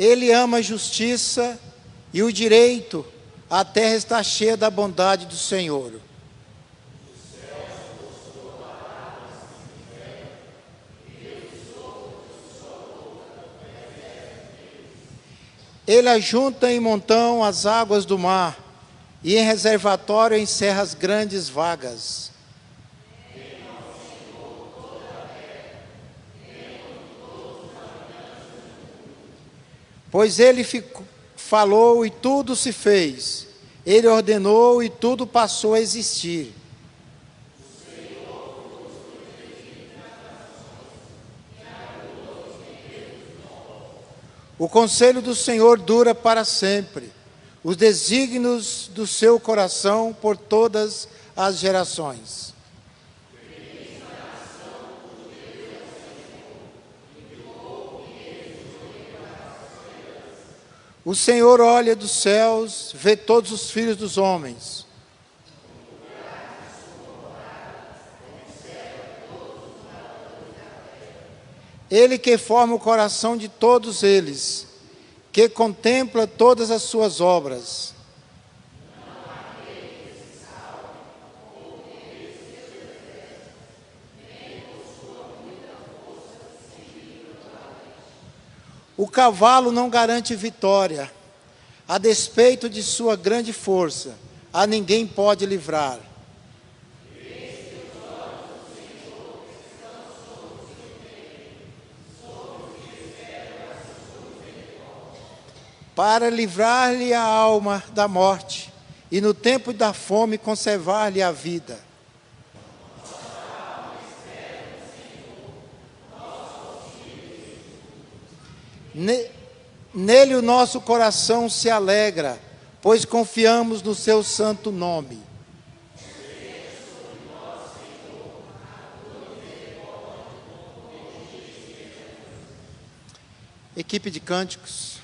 Ele ama a justiça e o direito. A terra está cheia da bondade do Senhor. Ele ajunta em montão as águas do mar, e em reservatório encerra as grandes vagas. Pois ele falou e tudo se fez. Ele ordenou e tudo passou a existir. O conselho do Senhor dura para sempre, os desígnios do seu coração por todas as gerações. O Senhor olha dos céus, vê todos os filhos dos homens. Ele que forma o coração de todos eles, que contempla todas as suas obras. O cavalo não garante vitória, a despeito de sua grande força, a ninguém pode livrar. Para livrar-lhe a alma da morte, e no tempo da fome conservar-lhe a vida. Nele o nosso coração se alegra, pois confiamos no seu santo nome. Equipe de cânticos.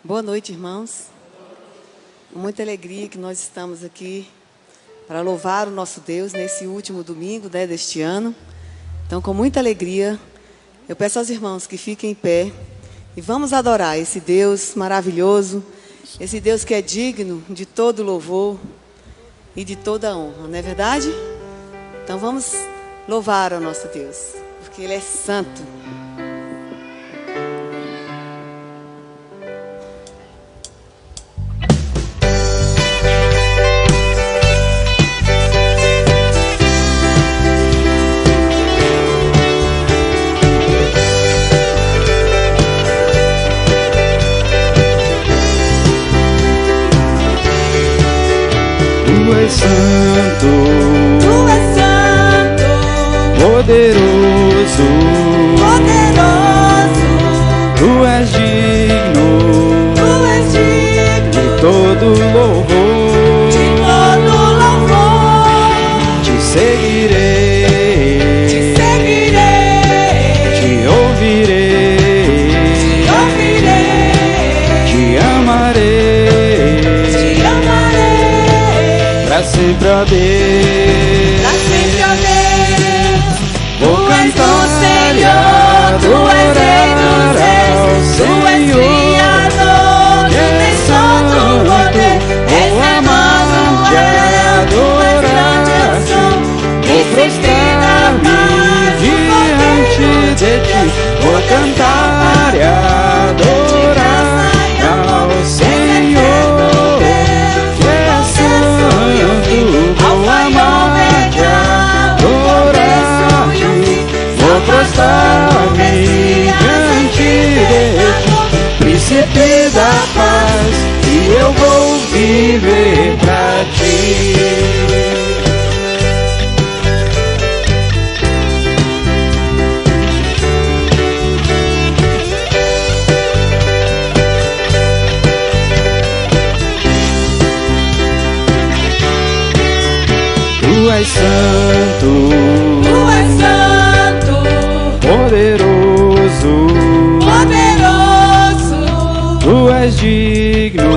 Boa noite, irmãos. Com muita alegria que nós estamos aqui para louvar o nosso Deus nesse último domingo, deste ano. Então, com muita alegria, eu peço aos irmãos que fiquem em pé e vamos adorar esse Deus maravilhoso, esse Deus que é digno de todo louvor e de toda honra, não é verdade? Então, vamos louvar ao nosso Deus, porque Ele é santo. Tu és santo, poderoso, tu és digno, de todo louvor, te seguirei, te ouvirei, te amarei, pra sempre, ó Deus, vou cantar e adorar ao Senhor, que é santo, vou amar e adorar, vou prostrar-me diante de ti, vou cantar e adorar ao Senhor, que é santo, vou amar és santo, Tu és santo, poderoso, poderoso, Tu és digno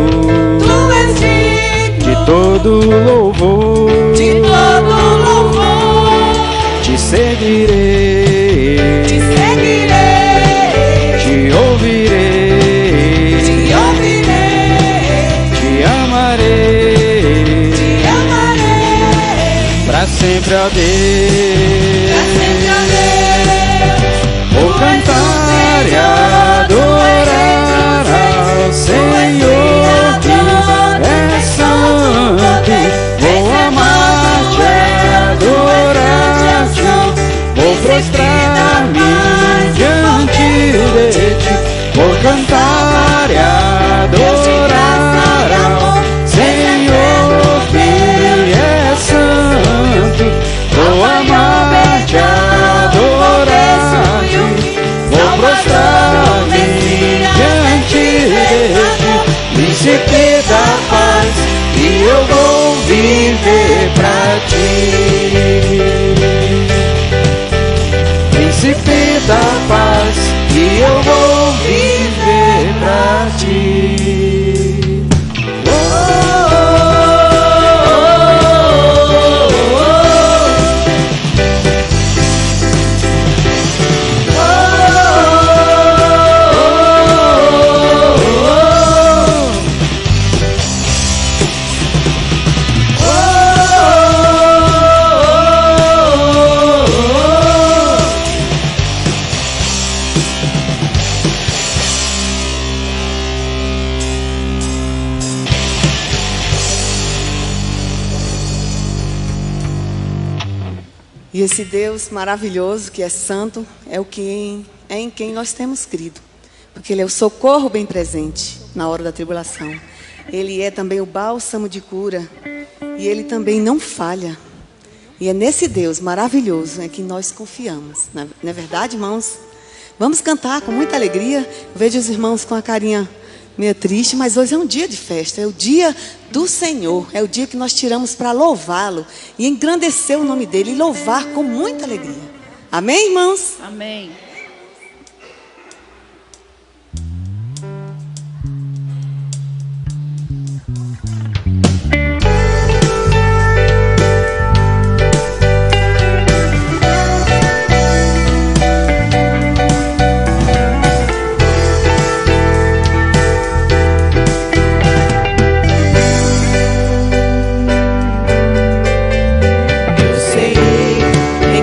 Tu és digno de todo louvor. de todo louvor. Te seguirei, Te seguirei, te ouvirei, te ouvirei, te amarei, te amarei. pra sempre, ó Pra Deus. sempre, ó Deus. Vou cantar e adorar ao Senhor que é santo. Vou amar-te, adorar-te. Vou prostrar-me diante de ti. Vou cantar e adorar ao Senhor que é santo. Vou amar-te, adorar-te. Vou prostrar-me diante de ti. Príncipe da paz, e eu vou viver pra ti. Príncipe da paz, e eu vou viver pra ti. E esse Deus maravilhoso, que é santo, é em quem nós temos crido. Porque Ele é o socorro bem presente na hora da tribulação. Ele é também o bálsamo de cura. E Ele também não falha. E é nesse Deus maravilhoso em que nós confiamos. Não é verdade, irmãos? Vamos cantar com muita alegria. Eu vejo os irmãos com a carinha meio triste, mas hoje é um dia de festa. É o dia do Senhor. É o dia que nós tiramos para louvá-lo e engrandecer o nome dEle e louvar com muita alegria. Amém, irmãos? Amém.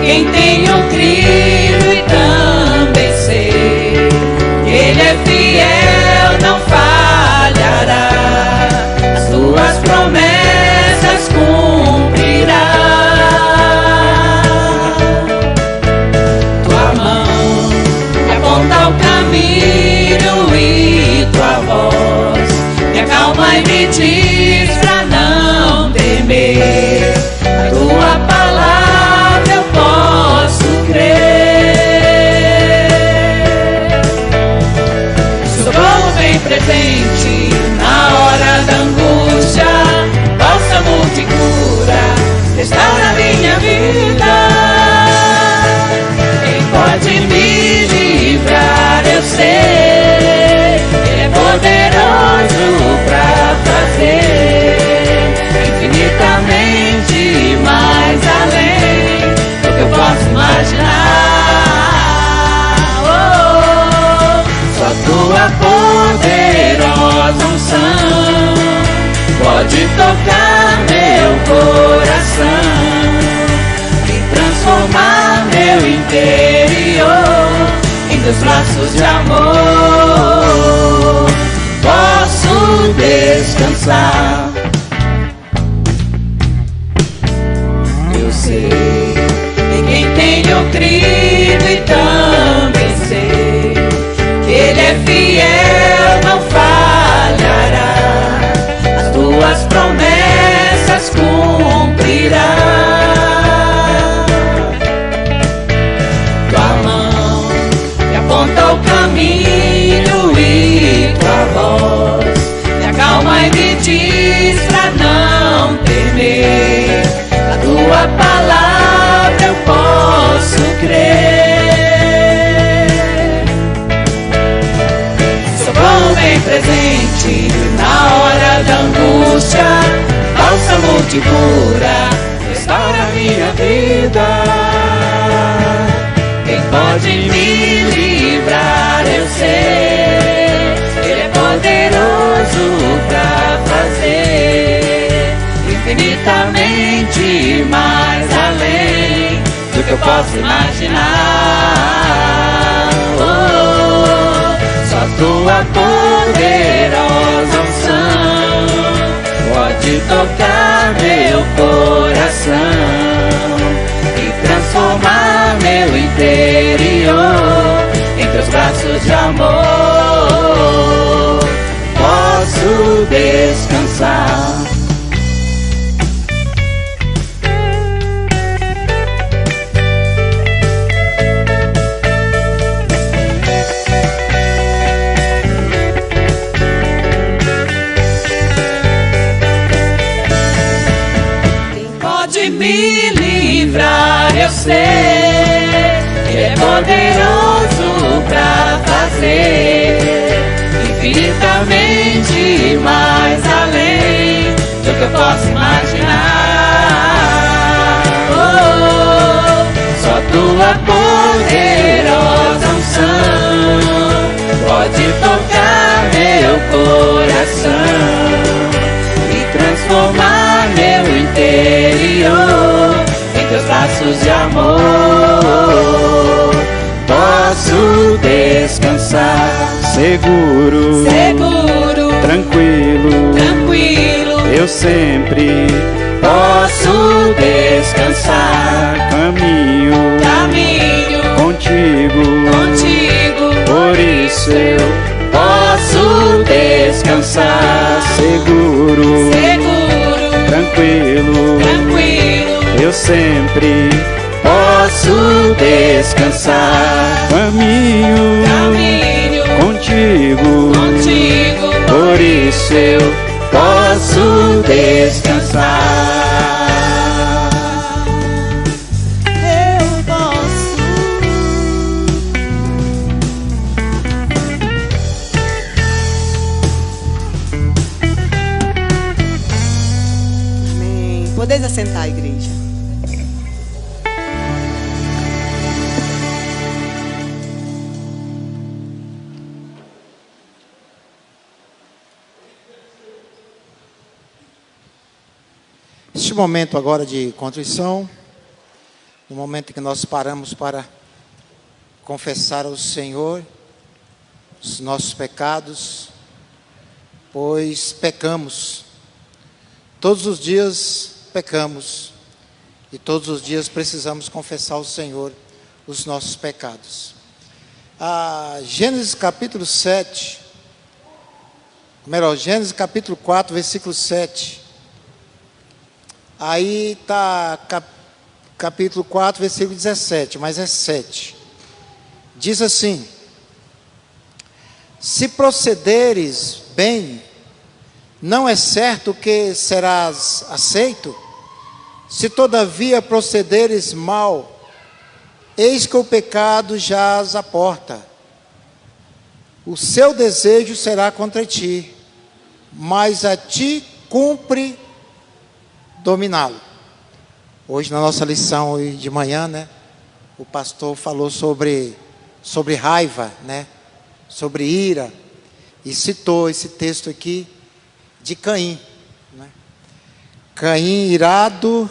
Quem tenho crido e também sei que Ele é fiel, não falhará, as tuas promessas cumprirá. Tua mão me aponta o caminho e tua voz me acalma e me diz pra não temer. A tua palavra eu posso crer. Socorro bem presente na hora da angústia, bálsamo de cura, restaura minha vida. Quem pode me livrar, eu sei, Ele é poderoso pra fazer infinitamente mais além do que eu posso imaginar. Oh, só tua poderosa unção pode tocar meu coração e transformar meu interior em teus braços de amor. Posso descansar. Eu sei em quem tenho crido e também sei que Ele é fiel, não falhará, as tuas promessas cumprirá. Tua mão me aponta o caminho e tua voz me acalma e me diz te cura, restaura minha vida. Quem pode me livrar, eu sei, Ele é poderoso pra fazer infinitamente mais além do que eu posso imaginar. Só tua poderosa unção pode tocar meu coração e transformar meu interior em teus braços de amor. Posso descansar. Me livrar, eu sei, Ele é poderoso pra fazer infinitamente mais além do que eu posso imaginar. Só tua poderosa unção pode tocar meu coração e transformar meu interior em teus braços de amor. Posso descansar seguro, tranquilo, eu sempre posso descansar. Caminho contigo, por isso eu posso descansar. seguro, tranquilo, eu sempre posso descansar. Caminho contigo, por isso eu posso descansar. Eu posso. Amém. Podeis assentar, igreja. Este momento agora de contrição, no momento em que nós paramos para confessar ao Senhor os nossos pecados, pois pecamos. Todos os dias pecamos e todos os dias precisamos confessar ao Senhor os nossos pecados. Gênesis capítulo 7, Gênesis capítulo 4, versículo 7. Aí está capítulo 4, versículo 17, mas é 7. Diz assim: se procederes bem, não é certo que serás aceito? Se todavia procederes mal, eis que o pecado jaz à porta. O seu desejo será contra ti, mas a ti cumpre dominá-lo. Hoje na nossa lição de manhã, né, o pastor falou sobre raiva, né, sobre ira, e citou esse texto aqui de Caim, né? Caim irado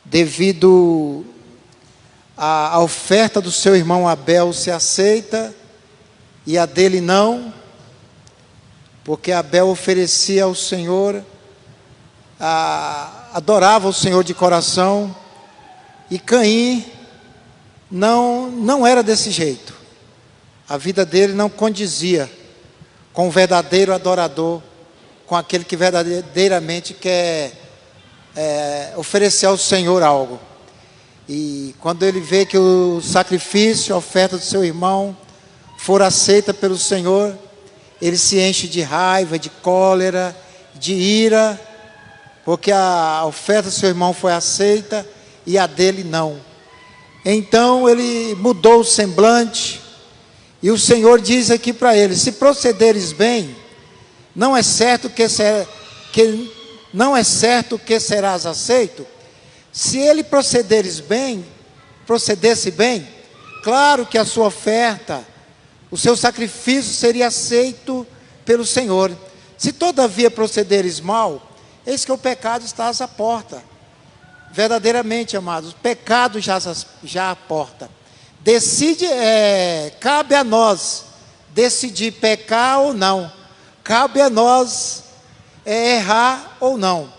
devido à oferta do seu irmão Abel ser aceita e a dele não, porque Abel oferecia ao Senhor, adorava o Senhor de coração, e Caim não era desse jeito. A vida dele não condizia com o verdadeiro adorador, com aquele que verdadeiramente quer oferecer ao Senhor algo. E quando ele vê que o sacrifício, a oferta do seu irmão for aceita pelo Senhor, ele se enche de raiva, de cólera, de ira, porque a oferta do seu irmão foi aceita e a dele não. Então ele mudou o semblante, e o Senhor diz aqui para ele: se procederes bem, não é certo que não é certo que serás aceito. Se ele procedesse bem, claro que a sua oferta, o seu sacrifício seria aceito pelo Senhor. Se todavia procederes mal, eis que o pecado está à porta. Verdadeiramente, amados, o pecado já à porta. Cabe a nós decidir pecar ou não. Cabe a nós errar ou não.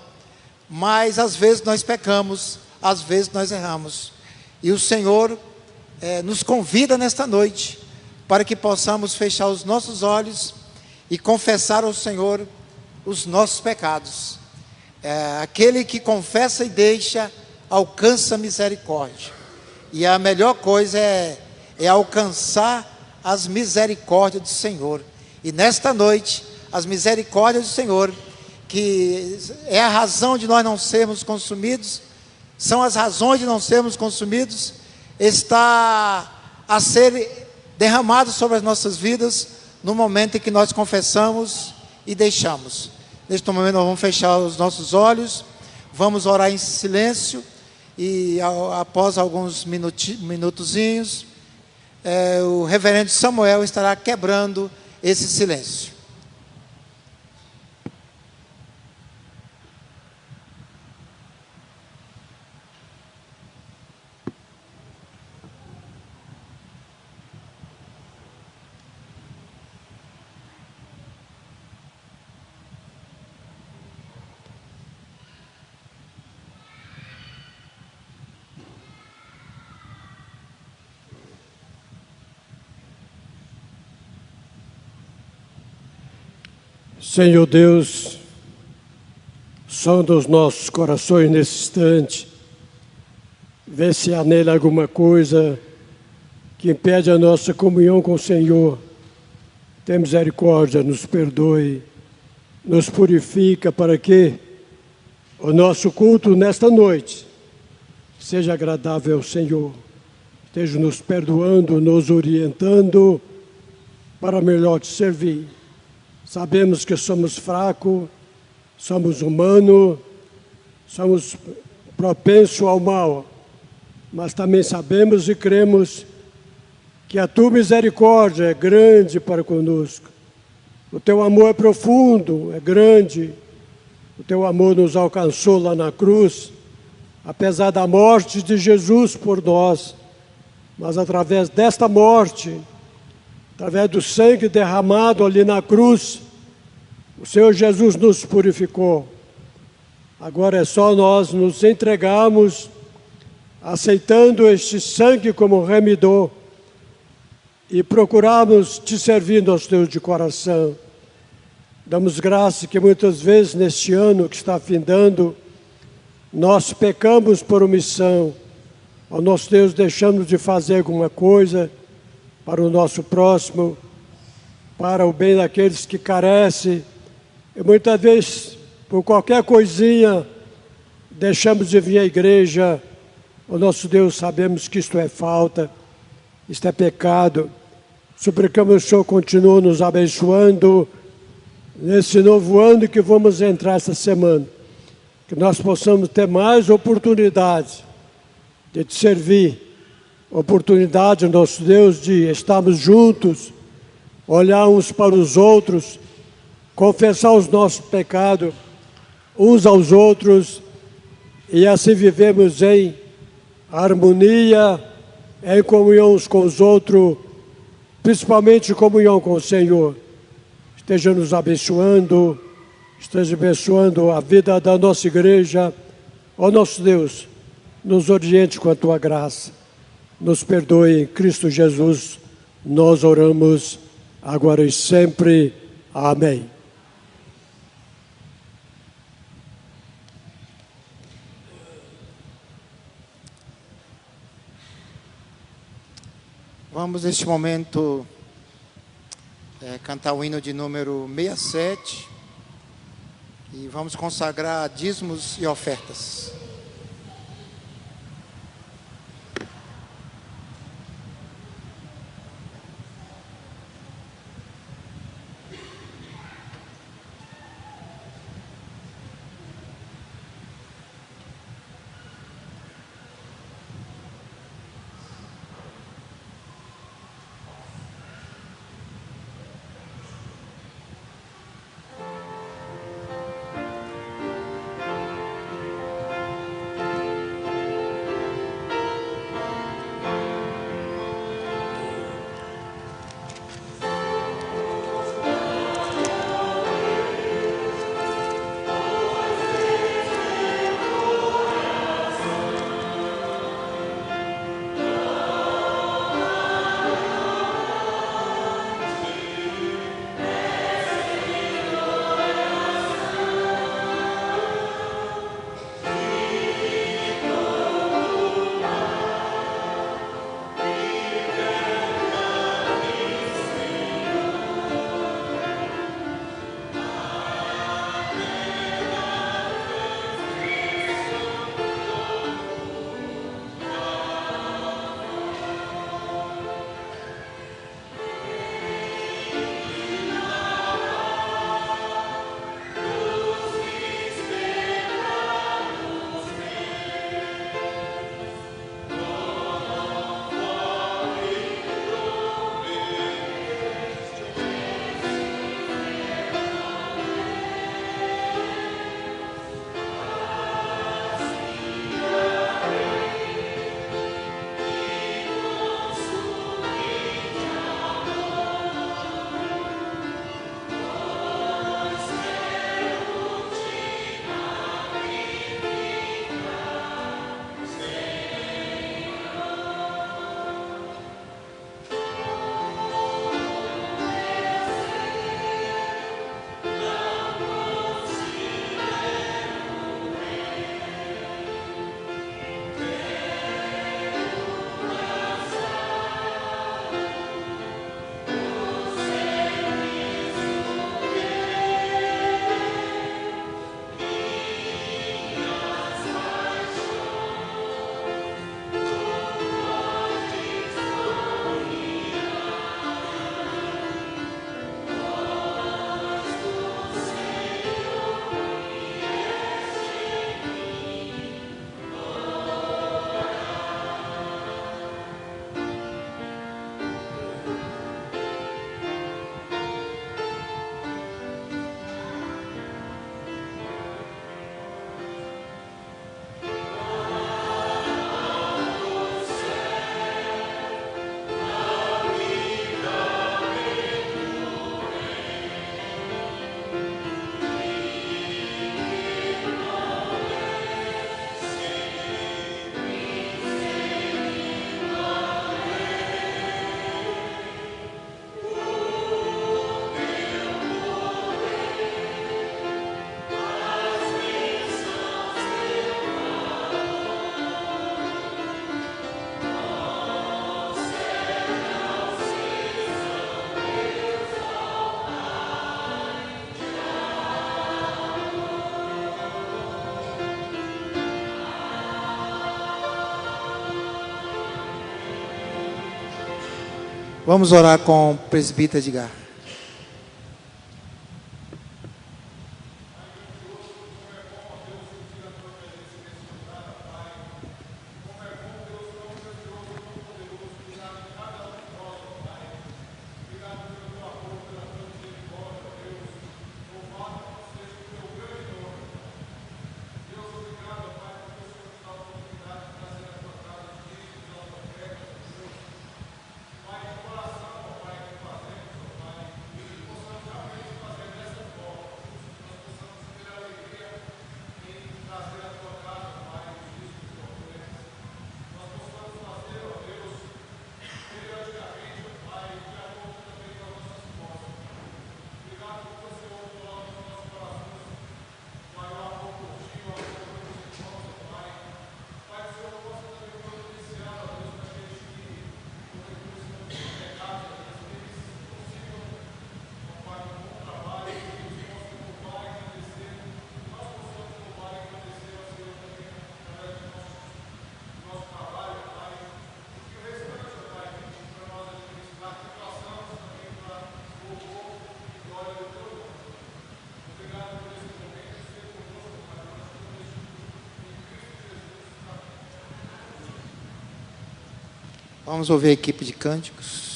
Mas às vezes nós pecamos, às vezes nós erramos. E o Senhor nos convida nesta noite para que possamos fechar os nossos olhos e confessar ao Senhor os nossos pecados. Aquele que confessa e deixa, alcança misericórdia. E a melhor coisa é alcançar as misericórdias do Senhor. E nesta noite, as misericórdias do Senhor, que é a razão de nós não sermos consumidos, são as razões de não sermos consumidos, está a ser derramado sobre as nossas vidas no momento em que nós confessamos e deixamos. Neste momento nós vamos fechar os nossos olhos, vamos orar em silêncio e após alguns minutozinhos, o reverendo Samuel estará quebrando esse silêncio. Senhor Deus, sonda os nossos corações nesse instante, vê se há nele alguma coisa que impede a nossa comunhão com o Senhor. Tem misericórdia, nos perdoe, nos purifica para que o nosso culto nesta noite seja agradável ao Senhor. Esteja nos perdoando, nos orientando para melhor te servir. Sabemos que somos fracos, somos humanos, somos propensos ao mal, mas também sabemos e cremos que a tua misericórdia é grande para conosco. O teu amor é profundo, é grande. O teu amor nos alcançou lá na cruz, apesar da morte de Jesus por nós, mas através desta morte, através do sangue derramado ali na cruz, o Senhor Jesus nos purificou. Agora é só nós nos entregarmos, aceitando este sangue como remidor, e procurarmos te servir, nosso Deus de coração. Damos graça que muitas vezes neste ano que está findando, nós pecamos por omissão. Ó nosso Deus, deixamos de fazer alguma coisa para o nosso próximo, para o bem daqueles que carecem, e muitas vezes, por qualquer coisinha, deixamos de vir à igreja. O nosso Deus, sabemos que isto é falta, isto é pecado. Suplicamos que o Senhor continue nos abençoando nesse novo ano que vamos entrar essa semana, que nós possamos ter mais oportunidades de te servir, oportunidade, nosso Deus, de estarmos juntos, olhar uns para os outros, confessar os nossos pecados uns aos outros e assim vivemos em harmonia, em comunhão uns com os outros, principalmente em comunhão com o Senhor. Esteja nos abençoando, esteja abençoando a vida da nossa igreja. Ó nosso Deus, nos oriente com a tua graça. Nos perdoe em Cristo Jesus, nós oramos agora e sempre. Amém. Vamos neste momento cantar o hino de número 67 e vamos consagrar dízimos e ofertas. Vamos orar com o presbítero Edgar. Vamos ouvir a equipe de cânticos.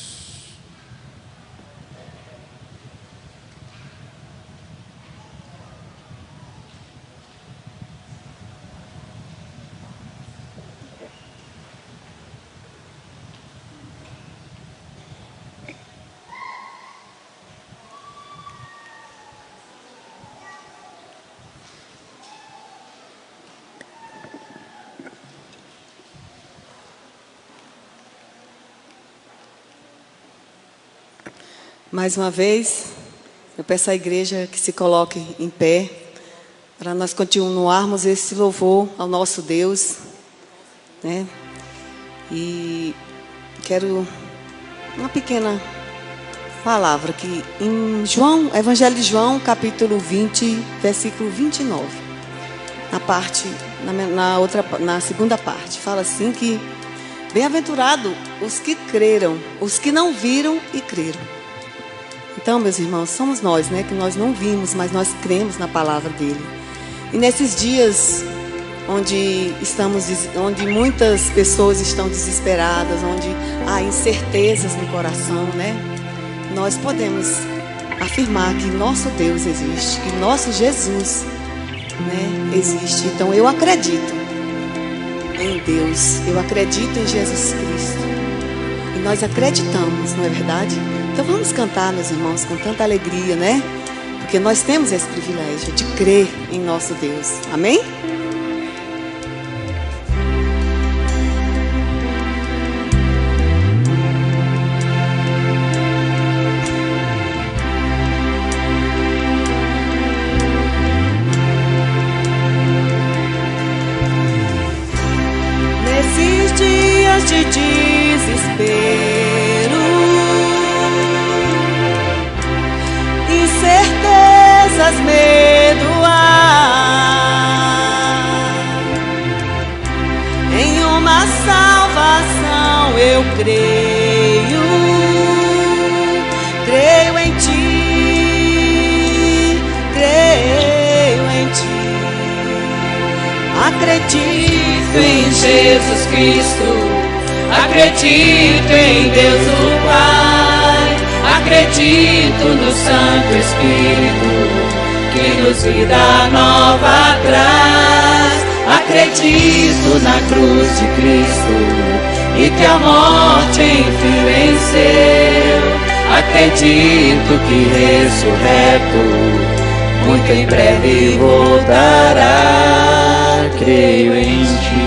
Mais uma vez, eu peço à igreja que se coloque em pé, para nós continuarmos esse louvor ao nosso Deus, né? E quero uma pequena palavra que em João, Evangelho de João, capítulo 20, versículo 29, na segunda parte, fala assim que bem-aventurado os que creram, os que não viram e creram. Então, meus irmãos, somos nós, né, que nós não vimos, mas nós cremos na palavra dele. E nesses dias onde muitas pessoas estão desesperadas, onde há incertezas no coração, né, nós podemos afirmar que nosso Deus existe, que nosso Jesus, né, existe. Então, eu acredito em Deus, eu acredito em Jesus Cristo. E nós acreditamos, não é verdade? Então vamos cantar, meus irmãos, com tanta alegria, né? Porque nós temos esse privilégio de crer em nosso Deus. Amém? Nesses dias de desespero, incertezas, medo há. Em uma salvação eu creio, creio em ti, creio em ti. Acredito em Jesus Cristo, acredito em Deus o Pai, acredito no Santo Espírito, que nos vida nova traz. Acredito na cruz de Cristo e que a morte enfim venceu. Acredito que ressurreto muito em breve voltará. Creio em ti.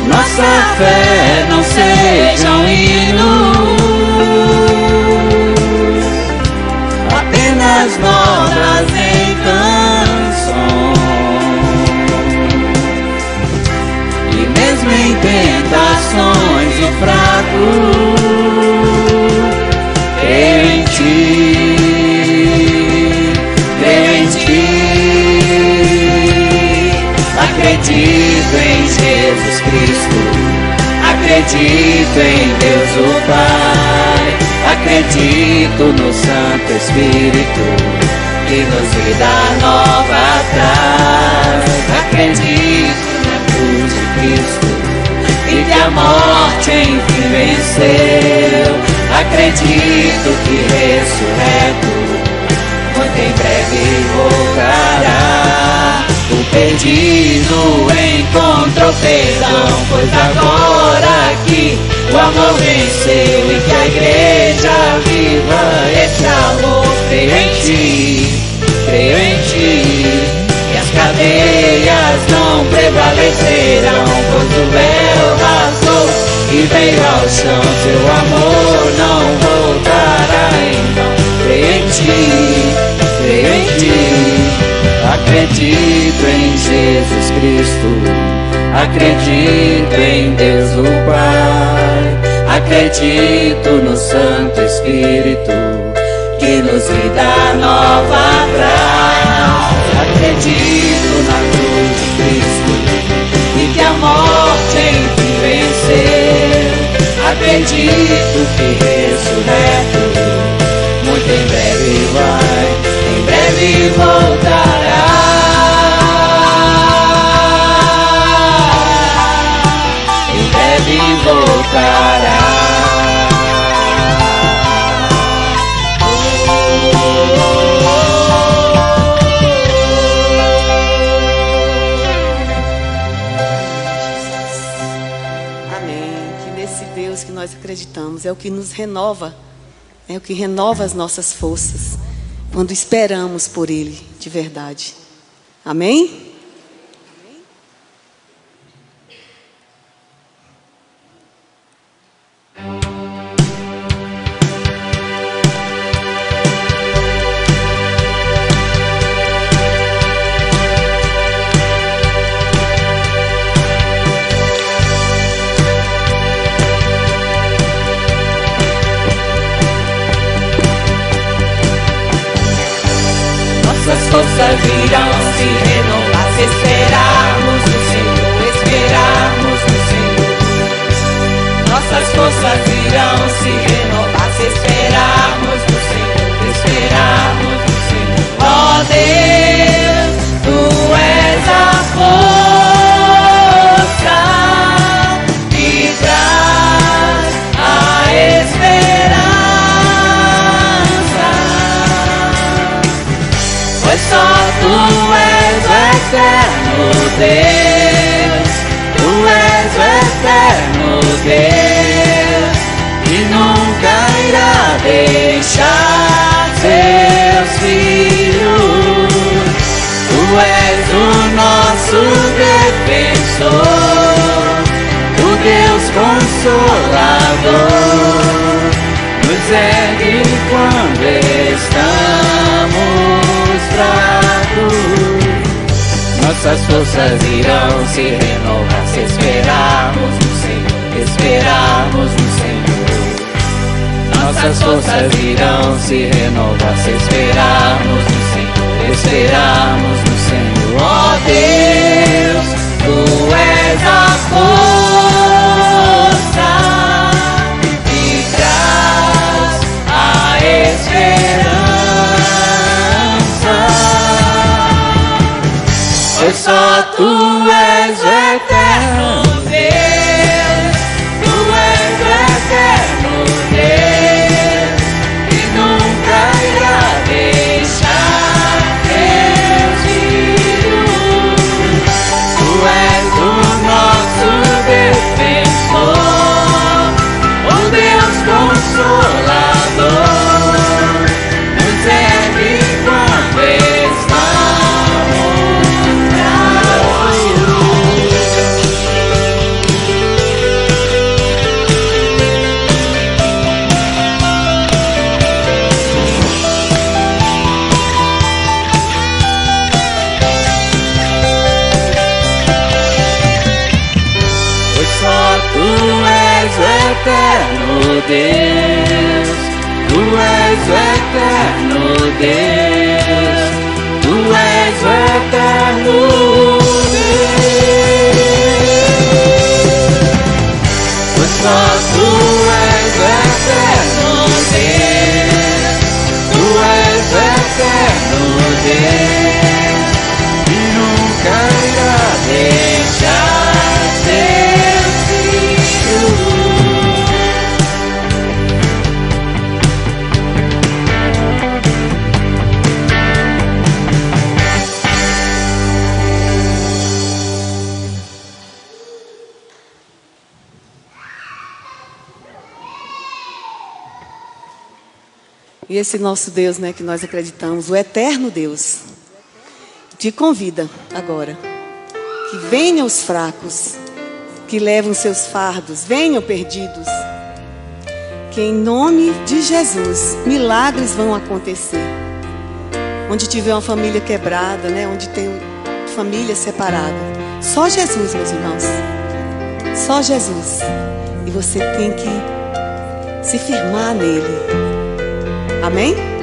Nossa fé não seja um hino, apenas notas em canções, e mesmo em tentações e fracos, creio em ti. em Deus o Pai, acredito no Santo Espírito, que nos vida nova traz. Acredito na cruz de Cristo, e que a morte enfim venceu. Acredito que ressurreto, muito em breve voltará. O perdido encontrou perdão, pois agora que o amor venceu e que a igreja viva esse amor. Creio em ti, creio em ti, e as cadeias não prevalecerão, pois o véu rasgou e veio ao chão. Teu amor não voltará em vão. Creio em ti, creio em ti, acredito em Jesus Cristo, acredito em Deus o Pai, acredito no Santo Espírito, que nos vida nova traz. Acredito na cruz de Cristo, e que a morte enfim venceu. Acredito que ressurreto, muito em breve vai, em breve voltará. Em breve voltará. Que nós acreditamos, é o que nos renova, é o que renova as nossas forças, quando esperamos por Ele de verdade. Amém? Nossas forças irão se renovar se esperarmos no Senhor, esperarmos no Senhor. Nossas forças irão se renovar se esperarmos no Senhor, esperarmos no Senhor. Ó Deus, Tu és a força que traz a esperança. Pois só Tu és o eterno Deus, Tu és o eterno Deus, que nunca irá deixar seus filhos. Tu és o nosso defensor, o Deus Consolador, nos ergue quando estamos fracos. Nossas forças irão se renovar se esperarmos no Senhor, esperarmos no Senhor. Nossas forças irão se renovar se esperarmos no Senhor, esperarmos no Senhor. Ó Deus, Tu és a força que traz a esperança. Pois só Tu és o eterno Deus, Tu és o eterno Deus, que nunca irá deixar teus filhos. Tu és o nosso defensor, o Deus Consolador, nos ergue quando estamos fracos. Pois só Tu és o eterno Deus, Tu és o eterno Deus, Tu és o eterno Deus. Pois só Tu E esse nosso Deus, né, que nós acreditamos, o eterno Deus, te convida agora que venham os fracos, que levam seus fardos, venham perdidos, que em nome de Jesus milagres vão acontecer. Onde tiver uma família quebrada, né, onde tem família separada, só Jesus, meus irmãos, só Jesus. E você tem que se firmar nele. Amém?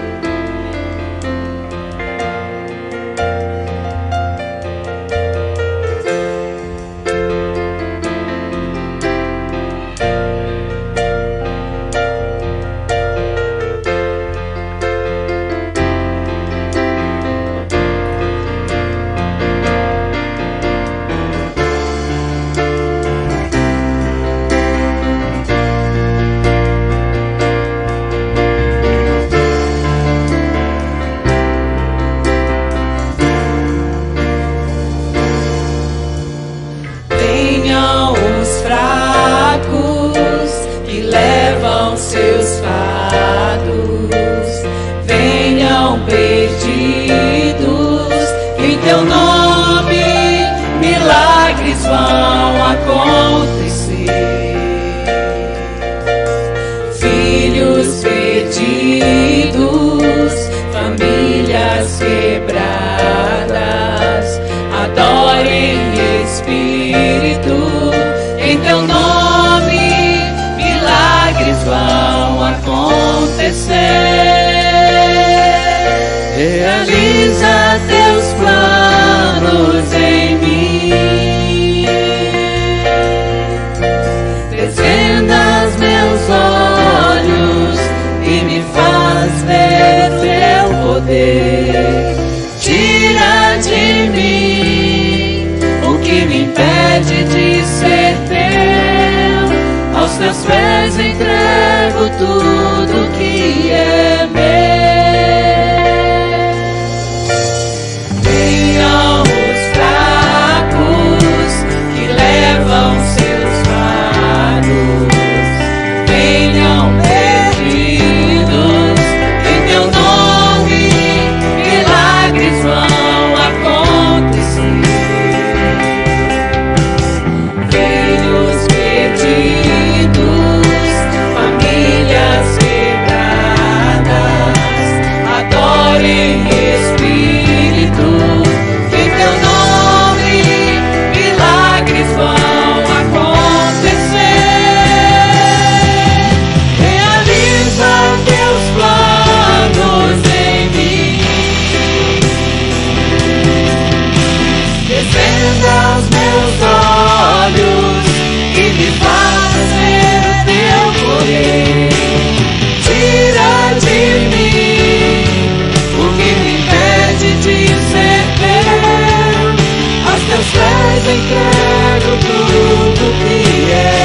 Realiza teus planos em mim, desvenda os meus olhos e me faz ver o teu poder. Tira de mim o que me impede de ser teu. Aos teus pés entrego tudo que é meu. Entrego tudo que é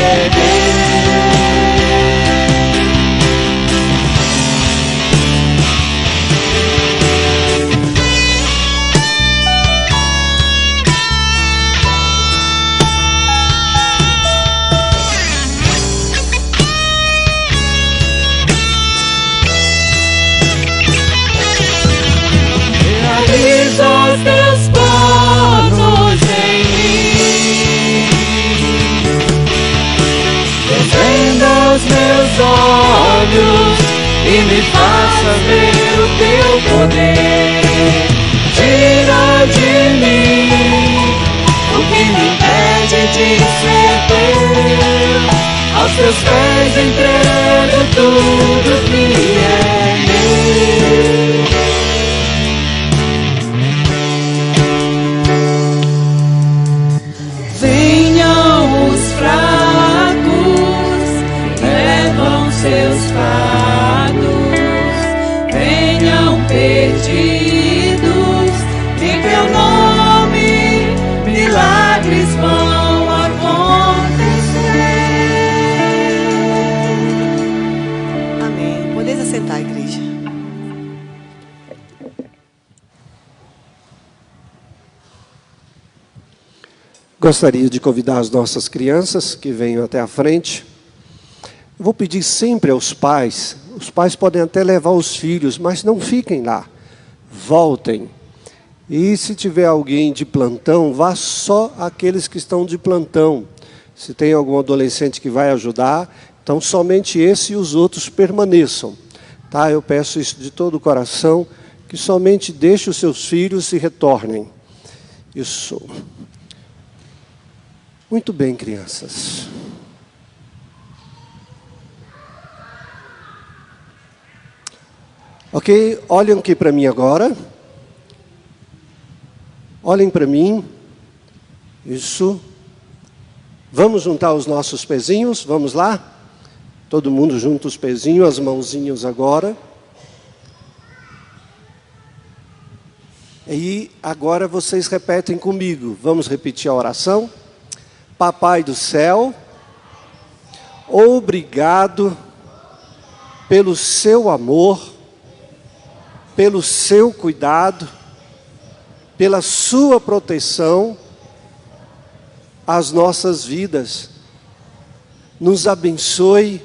realiza os teus planos em mim, desvenda os meus olhos e me faça ver o teu poder. Tira de mim o que me impede de ser teu. Aos teus pés entrego tudo que é meu. Venham os fracos, levam seus fardos, venham perdidos, em teu nome milagres vão acontecer. Amém. Podeis assentar, igreja. Gostaria de convidar as nossas crianças que venham até a frente Eu vou pedir sempre aos pais, os pais podem até levar os filhos, mas não fiquem lá, voltem. E se tiver alguém de plantão, vá só aqueles que estão de plantão. Se tem algum adolescente que vai ajudar, então somente esse e os outros permaneçam. Tá? Eu peço isso de todo o coração, que somente deixe os seus filhos e retornem. Isso. Muito bem, crianças. Ok, olhem aqui para mim agora. Olhem para mim. Isso. Vamos juntar os nossos pezinhos, vamos lá? Todo mundo junta os pezinhos, as mãozinhas agora. E agora vocês repetem comigo. Vamos repetir a oração? Papai do céu, obrigado pelo seu amor, pelo seu cuidado, pela sua proteção às nossas vidas. Nos abençoe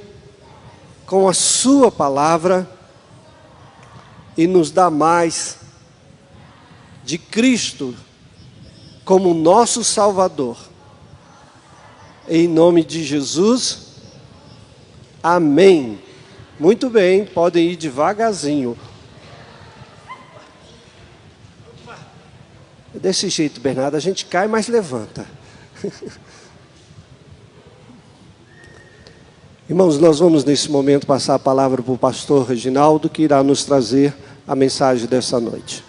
com a sua palavra e nos dá mais de Cristo como nosso Salvador. Em nome de Jesus, amém. Muito bem, podem ir devagarzinho. Desse jeito, Bernardo, a gente cai, mas levanta. Irmãos, nós vamos nesse momento passar a palavra para o pastor Reginaldo, que irá nos trazer a mensagem dessa noite.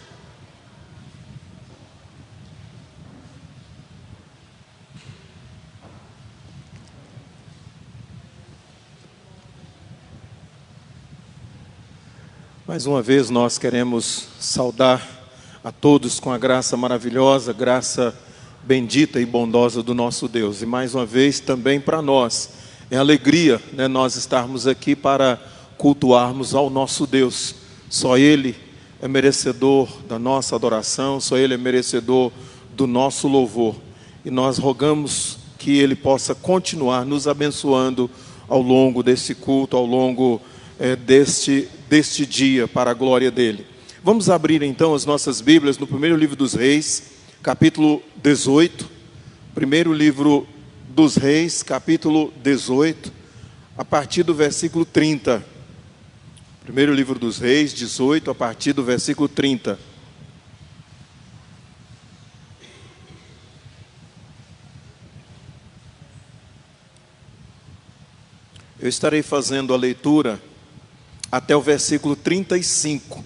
Mais uma vez nós queremos saudar a todos com a graça maravilhosa, graça bendita e bondosa do nosso Deus. E mais uma vez também para nós é alegria, né, nós estarmos aqui para cultuarmos ao nosso Deus. Só Ele é merecedor da nossa adoração, só Ele é merecedor do nosso louvor. E nós rogamos que Ele possa continuar nos abençoando ao longo desse culto, ao longo deste dia, para a glória dEle. Vamos abrir então as nossas Bíblias no primeiro livro dos Reis, capítulo 18. Primeiro livro dos Reis, capítulo 18, a partir do versículo 30. Primeiro livro dos Reis, 18, a partir do versículo 30. Eu estarei fazendo a leitura até o versículo 35,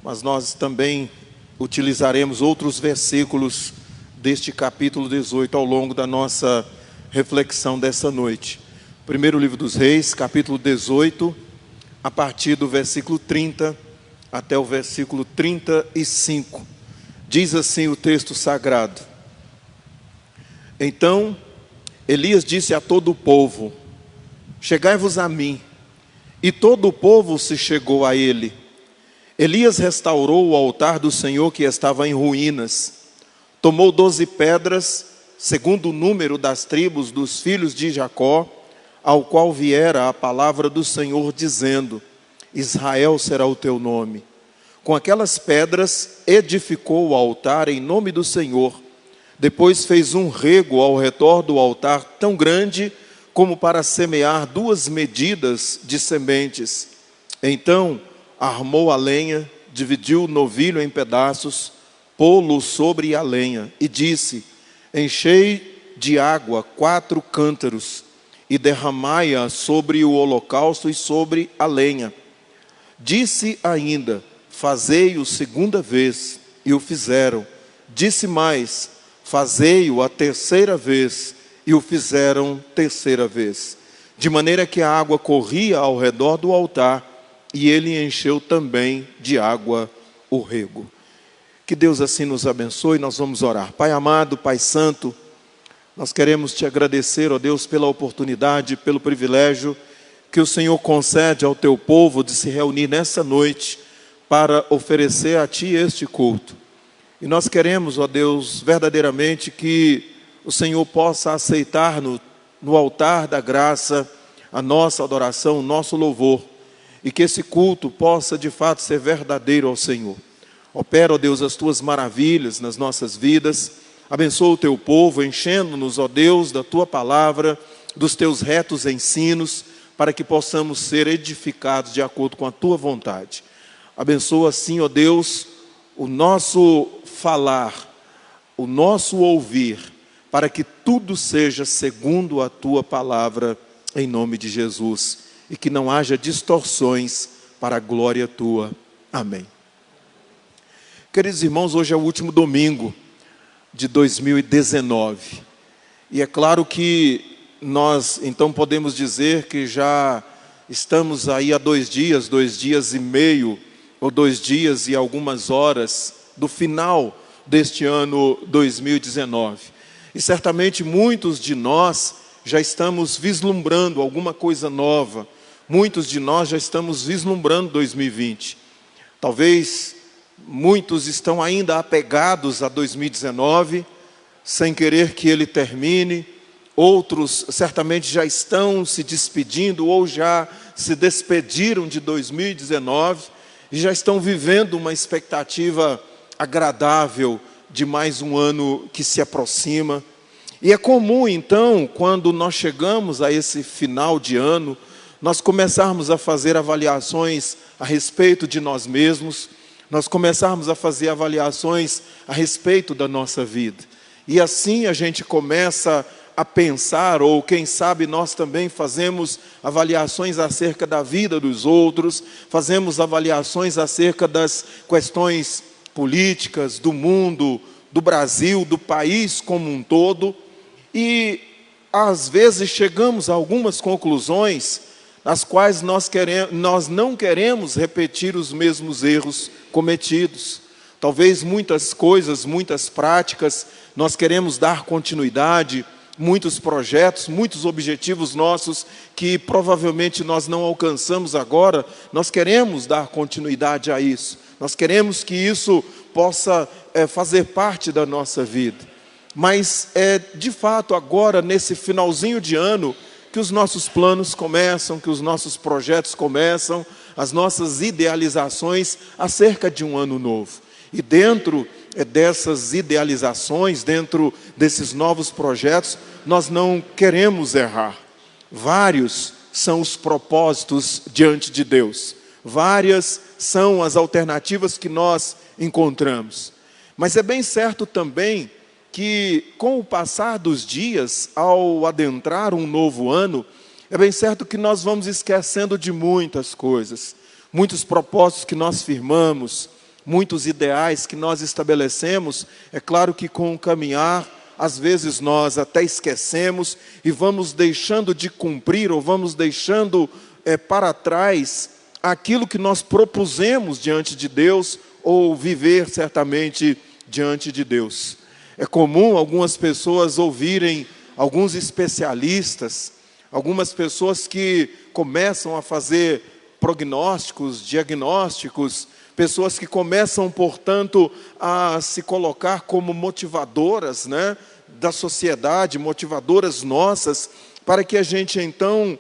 mas nós também utilizaremos outros versículos deste capítulo 18 ao longo da nossa reflexão dessa noite. Primeiro livro dos Reis, capítulo 18, a partir do versículo 30 até o versículo 35. Diz assim o texto sagrado: Então Elias disse a todo o povo: Chegai-vos a mim. E todo o povo se chegou a ele. Elias restaurou o altar do Senhor que estava em ruínas. Tomou 12 pedras, segundo o número das tribos dos filhos de Jacó, ao qual viera a palavra do Senhor, dizendo: Israel será o teu nome. Com aquelas pedras edificou o altar em nome do Senhor. Depois fez um rego ao redor do altar tão grande como para semear 2 medidas de sementes. Então armou a lenha, dividiu o novilho em pedaços, pô-lo sobre a lenha e disse: Enchei de água 4 cântaros e derramai-a sobre o holocausto e sobre a lenha. Disse ainda: Fazei-o segunda vez, e o fizeram. Disse mais: Fazei-o a terceira vez, e o fizeram terceira vez. De maneira que a água corria ao redor do altar, e ele encheu também de água o rego. Que Deus assim nos abençoe. Nós vamos orar. Pai amado, Pai santo, nós queremos te agradecer, ó Deus, pela oportunidade, pelo privilégio que o Senhor concede ao teu povo de se reunir nessa noite para oferecer a ti este culto. E nós queremos, ó Deus, verdadeiramente que o Senhor possa aceitar no altar da graça a nossa adoração, o nosso louvor, e que esse culto possa de fato ser verdadeiro ao Senhor. Opera, ó Deus, as tuas maravilhas nas nossas vidas, abençoa o teu povo, enchendo-nos, ó Deus, da tua palavra, dos teus retos ensinos, para que possamos ser edificados de acordo com a tua vontade. Abençoa assim, ó Deus, o nosso falar, o nosso ouvir, para que tudo seja segundo a tua palavra, em nome de Jesus, e que não haja distorções para a glória tua. Amém. Queridos irmãos, hoje é o último domingo de 2019, e é claro que nós então podemos dizer que já estamos aí há 2 dias e meio, ou 2 dias e algumas horas do final deste ano 2019. E certamente muitos de nós já estamos vislumbrando alguma coisa nova. Muitos de nós já estamos vislumbrando 2020. Talvez muitos estão ainda apegados a 2019, sem querer que ele termine. Outros certamente já estão se despedindo ou já se despediram de 2019 e já estão vivendo uma expectativa agradável de mais um ano que se aproxima. E é comum, então, quando nós chegamos a esse final de ano, nós começarmos a fazer avaliações a respeito de nós mesmos, nós começarmos a fazer avaliações a respeito da nossa vida. E assim a gente começa a pensar, ou quem sabe nós também fazemos avaliações acerca da vida dos outros, fazemos avaliações acerca das questões políticas, do mundo, do Brasil, do país como um todo, e às vezes chegamos a algumas conclusões nas quais nós não queremos repetir os mesmos erros cometidos. Talvez muitas coisas, muitas práticas, nós queremos dar continuidade, muitos projetos, muitos objetivos nossos que provavelmente nós não alcançamos agora, nós queremos dar continuidade a isso. Nós queremos que isso possa fazer parte da nossa vida. Mas é de fato agora, nesse finalzinho de ano, que os nossos planos começam, que os nossos projetos começam, as nossas idealizações acerca de um ano novo. E dentro dessas idealizações, dentro desses novos projetos, nós não queremos errar. Vários são os propósitos diante de Deus. Várias são as alternativas que nós encontramos. Mas é bem certo também que, com o passar dos dias, ao adentrar um novo ano, é bem certo que nós vamos esquecendo de muitas coisas. Muitos propósitos que nós firmamos, muitos ideais que nós estabelecemos, é claro que com o caminhar, às vezes nós até esquecemos e vamos deixando de cumprir, ou vamos deixando para trás aquilo que nós propusemos diante de Deus, ou viver certamente diante de Deus. É comum algumas pessoas ouvirem alguns especialistas, algumas pessoas que começam a fazer prognósticos, diagnósticos, pessoas que começam, portanto, a se colocar como motivadoras, né, da sociedade, motivadoras nossas, para que a gente então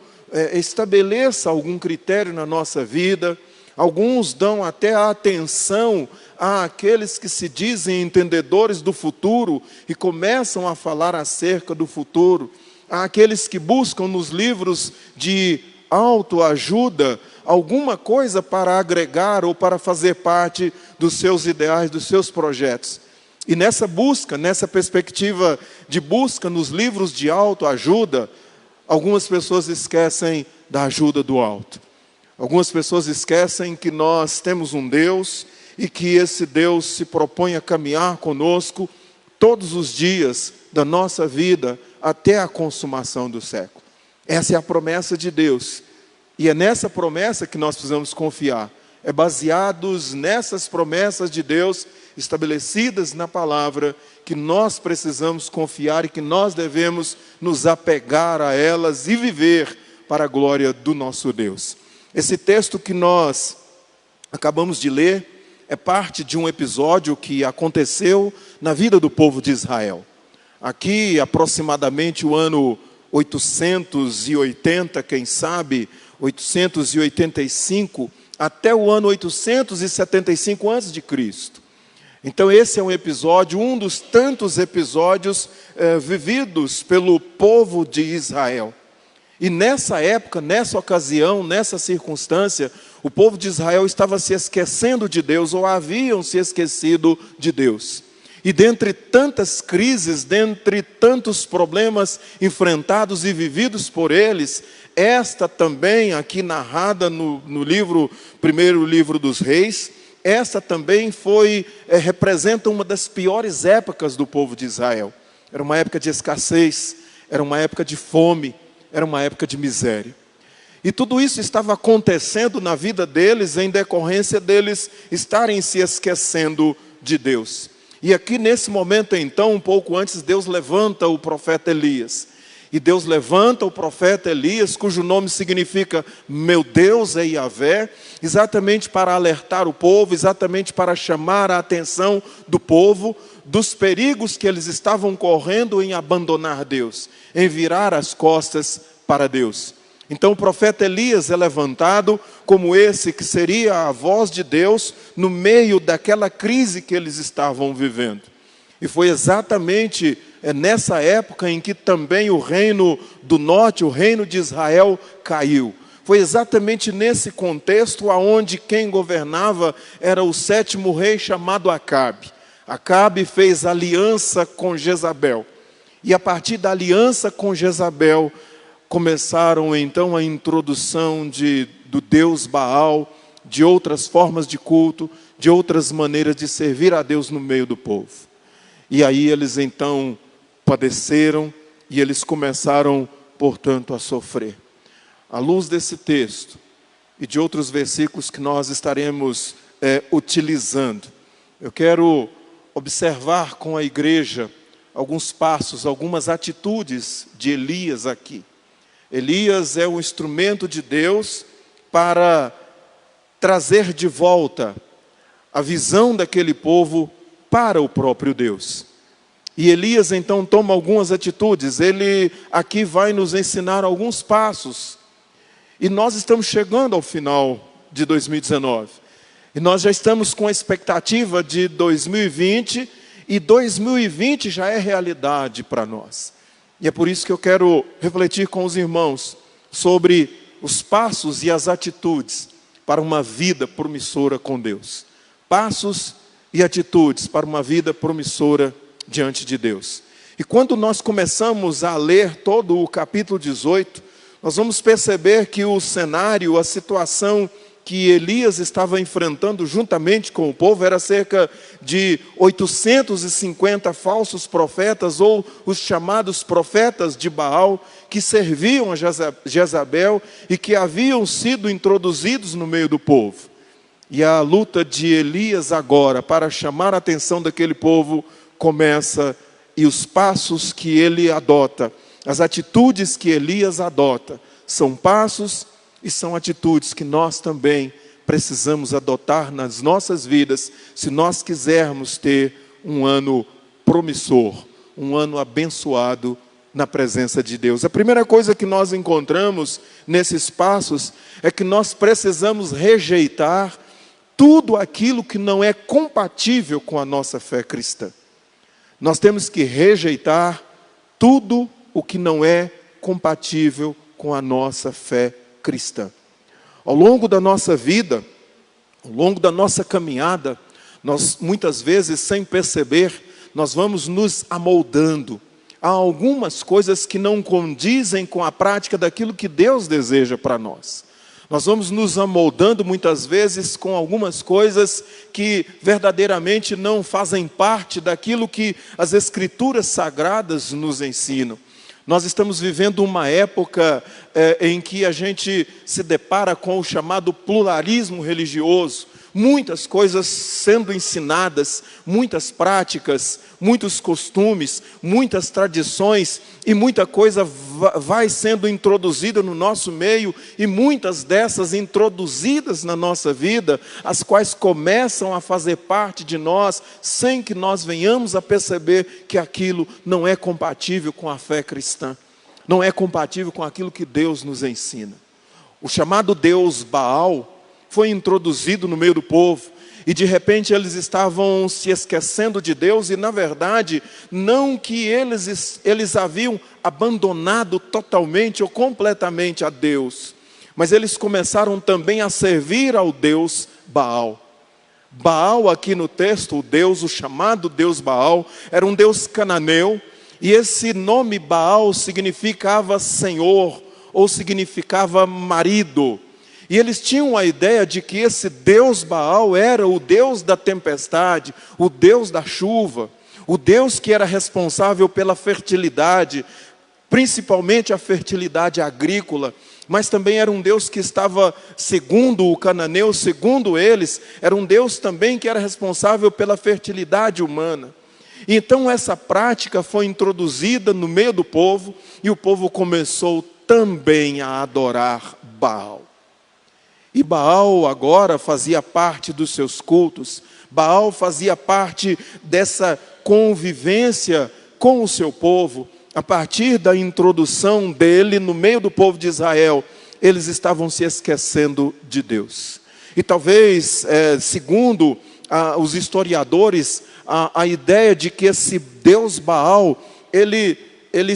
estabeleça algum critério na nossa vida. Alguns dão até a atenção àqueles que se dizem entendedores do futuro e começam a falar acerca do futuro. Àqueles que buscam nos livros de autoajuda alguma coisa para agregar ou para fazer parte dos seus ideais, dos seus projetos. E nessa busca, nessa perspectiva de busca nos livros de autoajuda, algumas pessoas esquecem da ajuda do alto. Algumas pessoas esquecem que nós temos um Deus e que esse Deus se propõe a caminhar conosco todos os dias da nossa vida até a consumação do século. Essa é a promessa de Deus. E é nessa promessa que nós precisamos confiar. É baseados nessas promessas de Deus estabelecidas na palavra que nós precisamos confiar e que nós devemos nos apegar a elas e viver para a glória do nosso Deus. Esse texto que nós acabamos de ler é parte de um episódio que aconteceu na vida do povo de Israel. Aqui, aproximadamente o ano 880, quem sabe, 885, até o ano 875 a.C. Então esse é um episódio, um dos tantos episódios vividos pelo povo de Israel. E nessa época, nessa ocasião, nessa circunstância, o povo de Israel estava se esquecendo de Deus, ou haviam se esquecido de Deus. E dentre tantas crises, dentre tantos problemas enfrentados e vividos por eles, esta também, aqui narrada no primeiro livro dos Reis, esta também representa uma das piores épocas do povo de Israel. Era uma época de escassez, era uma época de fome, era uma época de miséria. E tudo isso estava acontecendo na vida deles em decorrência deles estarem se esquecendo de Deus. E aqui nesse momento então, um pouco antes, Deus levanta o profeta Elias. E Deus levanta o profeta Elias, cujo nome significa meu Deus é Yahvé, exatamente para alertar o povo, exatamente para chamar a atenção do povo, dos perigos que eles estavam correndo em abandonar Deus, em virar as costas para Deus. Então o profeta Elias é levantado como esse que seria a voz de Deus no meio daquela crise que eles estavam vivendo. E foi exatamente nessa época em que também o reino do norte, o reino de Israel, caiu. Foi exatamente nesse contexto aonde quem governava era o 7º rei chamado Acabe. Acabe fez aliança com Jezabel. E a partir da aliança com Jezabel, começaram então a introdução do Deus Baal, de outras formas de culto, de outras maneiras de servir a Deus no meio do povo. E aí eles então padeceram e eles começaram, portanto, a sofrer. À luz desse texto e de outros versículos que nós estaremos utilizando, eu quero observar com a igreja alguns passos, algumas atitudes de Elias aqui. Elias é um instrumento de Deus para trazer de volta a visão daquele povo para o próprio Deus. E Elias então toma algumas atitudes, ele aqui vai nos ensinar alguns passos. E nós estamos chegando ao final de 2019. E nós já estamos com a expectativa de 2020, e 2020 já é realidade para nós. E é por isso que eu quero refletir com os irmãos sobre os passos e as atitudes para uma vida promissora com Deus. Passos e atitudes para uma vida promissora diante de Deus. E quando nós começamos a ler todo o capítulo 18, nós vamos perceber que o cenário, a situação que Elias estava enfrentando juntamente com o povo era cerca de 850 falsos profetas, ou os chamados profetas de Baal, que serviam a Jezabel e que haviam sido introduzidos no meio do povo. E a luta de Elias agora para chamar a atenção daquele povo começa, e os passos que ele adota, as atitudes que Elias adota, são passos e são atitudes que nós também precisamos adotar nas nossas vidas, se nós quisermos ter um ano promissor, um ano abençoado na presença de Deus. A primeira coisa que nós encontramos nesses passos é que nós precisamos rejeitar tudo aquilo que não é compatível com a nossa fé cristã. Nós temos que rejeitar tudo o que não é compatível com a nossa fé cristã. Ao longo da nossa vida, ao longo da nossa caminhada, nós muitas vezes, sem perceber, nós vamos nos amoldando a algumas coisas que não condizem com a prática daquilo que Deus deseja para nós. Nós vamos nos amoldando muitas vezes com algumas coisas que verdadeiramente não fazem parte daquilo que as Escrituras Sagradas nos ensinam. Nós estamos vivendo uma época em que a gente se depara com o chamado pluralismo religioso. Muitas coisas sendo ensinadas, muitas práticas, muitos costumes, muitas tradições, e muita coisa vai sendo introduzida no nosso meio, e muitas dessas introduzidas na nossa vida, as quais começam a fazer parte de nós, sem que nós venhamos a perceber que aquilo não é compatível com a fé cristã. não é compatível com aquilo que Deus nos ensina. O chamado Deus Baal foi introduzido no meio do povo, e de repente eles estavam se esquecendo de Deus, e na verdade, não que eles haviam abandonado totalmente ou completamente a Deus, mas eles começaram também a servir ao Deus Baal. Baal aqui no texto, o chamado Deus Baal, era um Deus cananeu, e esse nome Baal significava Senhor, ou significava marido. E eles tinham a ideia de que esse Deus Baal era o Deus da tempestade, o Deus da chuva, o Deus que era responsável pela fertilidade, principalmente a fertilidade agrícola, mas também era um Deus que estava, segundo o cananeu, segundo eles, era um Deus também que era responsável pela fertilidade humana. Então essa prática foi introduzida no meio do povo, e o povo começou também a adorar Baal. E Baal agora fazia parte dos seus cultos, Baal fazia parte dessa convivência com o seu povo. A partir da introdução dele no meio do povo de Israel, eles estavam se esquecendo de Deus. E talvez, segundo os historiadores, a ideia de que esse Deus Baal, ele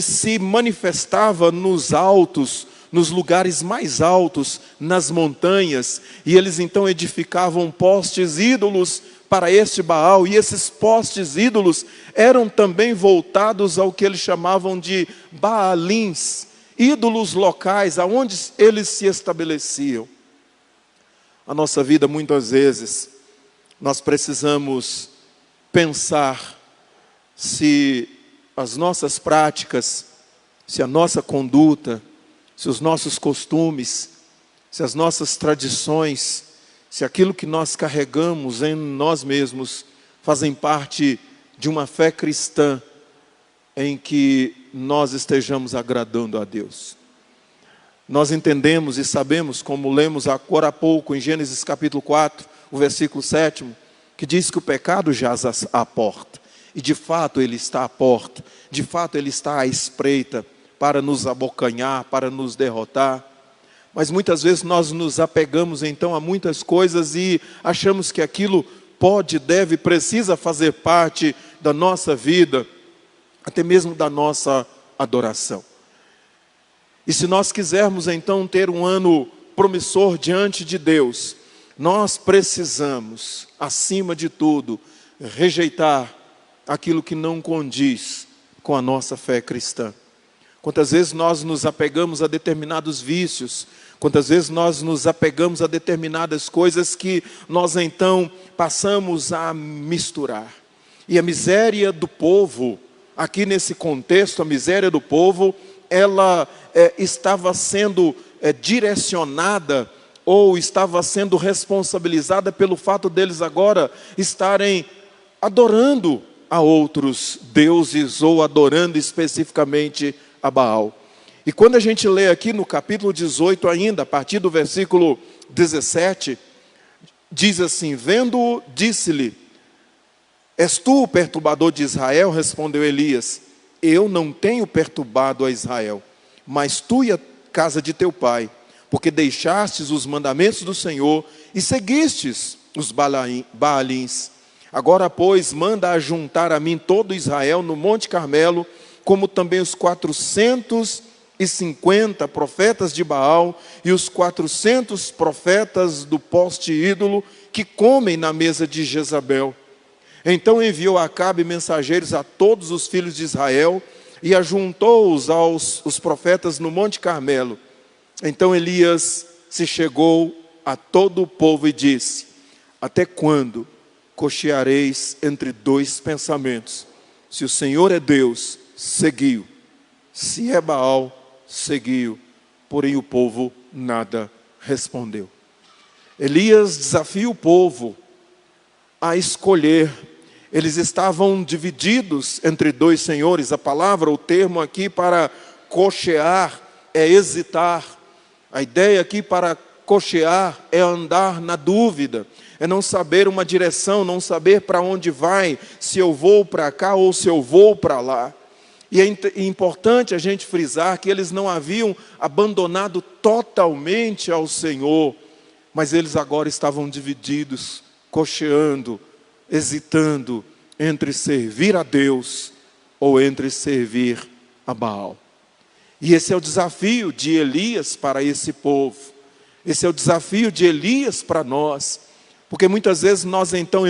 se manifestava nos altos, nos lugares mais altos, nas montanhas, e eles então edificavam postes ídolos para este Baal, e esses postes ídolos eram também voltados ao que eles chamavam de Baalins, ídolos locais, aonde eles se estabeleciam. A nossa vida, muitas vezes, nós precisamos pensar se as nossas práticas, se a nossa conduta, se os nossos costumes, se as nossas tradições, se aquilo que nós carregamos em nós mesmos fazem parte de uma fé cristã em que nós estejamos agradando a Deus. Nós entendemos e sabemos, como lemos agora há pouco em Gênesis capítulo 4, o versículo 7, que diz que o pecado jaz à porta. E de fato ele está à porta, de fato ele está à espreita para nos abocanhar, para nos derrotar. Mas muitas vezes nós nos apegamos então a muitas coisas e achamos que aquilo pode, deve, precisa fazer parte da nossa vida, até mesmo da nossa adoração. E se nós quisermos então ter um ano promissor diante de Deus, nós precisamos, acima de tudo, rejeitar aquilo que não condiz com a nossa fé cristã. Quantas vezes nós nos apegamos a determinados vícios, quantas vezes nós nos apegamos a determinadas coisas que nós então passamos a misturar. E a miséria do povo, aqui nesse contexto, a miséria do povo, ela estava sendo direcionada ou estava sendo responsabilizada pelo fato deles agora estarem adorando a outros deuses ou adorando especificamente a Baal. E quando a gente lê aqui no capítulo 18 ainda, a partir do versículo 17, diz assim: vendo-o, disse-lhe: és tu o perturbador de Israel? Respondeu Elias: eu não tenho perturbado a Israel, mas tu e a casa de teu pai, porque deixastes os mandamentos do Senhor e seguistes os Baalins. Agora, pois, manda ajuntar a mim todo Israel no Monte Carmelo, como também os 450 profetas de Baal e os 400 profetas do poste ídolo que comem na mesa de Jezabel. Então enviou Acabe mensageiros a todos os filhos de Israel e ajuntou-os aos profetas no Monte Carmelo. Então Elias se chegou a todo o povo e disse: até quando cocheareis entre dois pensamentos? Se o Senhor é Deus, seguiu; se é Baal, seguiu. Porém o povo nada respondeu. Elias desafia o povo a escolher. Eles estavam divididos entre dois senhores. A palavra, o termo aqui para cochear é hesitar. A ideia aqui para cochear é andar na dúvida, é não saber uma direção, não saber para onde vai, se eu vou para cá ou se eu vou para lá. E é importante a gente frisar que eles não haviam abandonado totalmente ao Senhor, mas eles agora estavam divididos, cocheando, hesitando entre servir a Deus ou entre servir a Baal. E esse é o desafio de Elias para esse povo. Esse é o desafio de Elias para nós. Porque muitas vezes nós então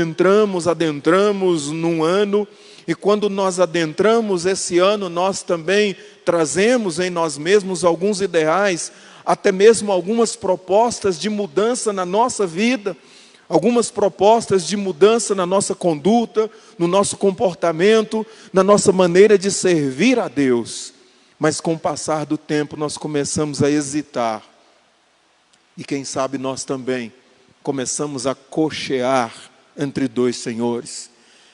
adentramos num ano, e quando nós adentramos esse ano, nós também trazemos em nós mesmos alguns ideais, até mesmo algumas propostas de mudança na nossa vida, algumas propostas de mudança na nossa conduta, no nosso comportamento, na nossa maneira de servir a Deus. Mas com o passar do tempo nós começamos a hesitar. E quem sabe nós também começamos a cochear entre dois senhores.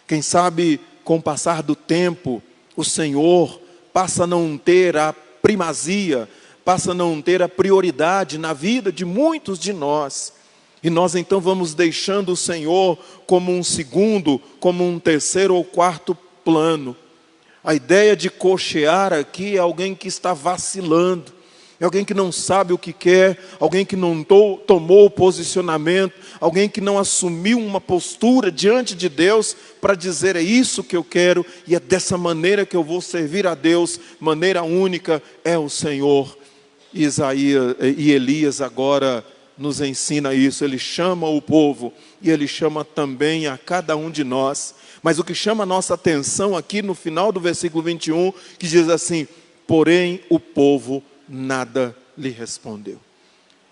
Quem sabe com o passar do tempo o Senhor passa a não ter a primazia, passa a não ter a prioridade na vida de muitos de nós. E nós então vamos deixando o Senhor como um segundo, como um terceiro ou quarto plano. A ideia de cochear aqui é alguém que está vacilando, é alguém que não sabe o que quer, alguém que não tomou posicionamento, alguém que não assumiu uma postura diante de Deus para dizer: é isso que eu quero e é dessa maneira que eu vou servir a Deus, maneira única é o Senhor. E Elias agora nos ensina isso. Ele chama o povo e ele chama também a cada um de nós. Mas o que chama a nossa atenção aqui no final do versículo 21, que diz assim: porém o povo nada lhe respondeu.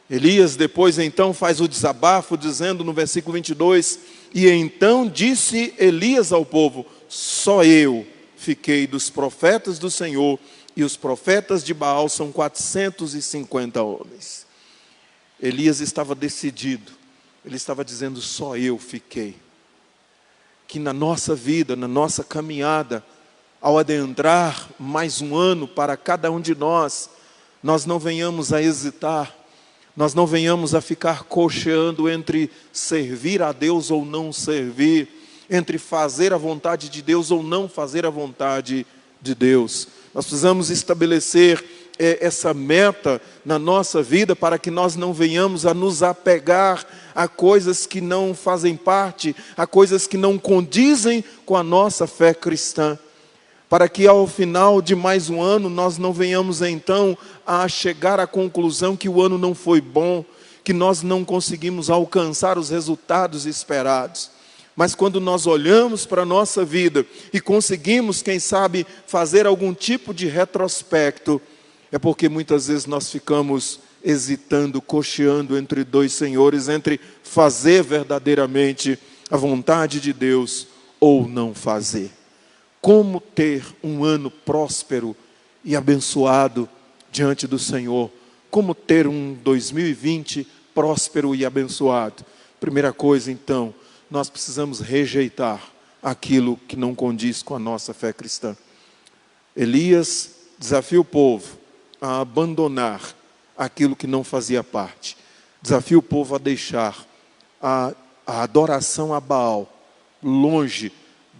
Elias depois então faz o desabafo, dizendo no versículo 22, e então disse Elias ao povo: só eu fiquei dos profetas do Senhor, e os profetas de Baal são 450 homens. Elias estava decidido, ele estava dizendo: só eu fiquei. Que na nossa vida, na nossa caminhada, ao adentrar mais um ano para cada um de nós, nós não venhamos a hesitar, nós não venhamos a ficar cocheando entre servir a Deus ou não servir, entre fazer a vontade de Deus ou não fazer a vontade de Deus. Nós precisamos estabelecer essa meta na nossa vida para que nós não venhamos a nos apegar a coisas que não fazem parte, a coisas que não condizem com a nossa fé cristã. Para que ao final de mais um ano nós não venhamos então a chegar à conclusão que o ano não foi bom, que nós não conseguimos alcançar os resultados esperados. Mas quando nós olhamos para a nossa vida e conseguimos, quem sabe, fazer algum tipo de retrospecto, é porque muitas vezes nós ficamos hesitando, cocheando entre dois senhores, entre fazer verdadeiramente a vontade de Deus ou não fazer. Como ter um ano próspero e abençoado diante do Senhor? Como ter um 2020 próspero e abençoado? Primeira coisa, então, nós precisamos rejeitar aquilo que não condiz com a nossa fé cristã. Elias desafia o povo a abandonar aquilo que não fazia parte. Desafia o povo a deixar a adoração a Baal longe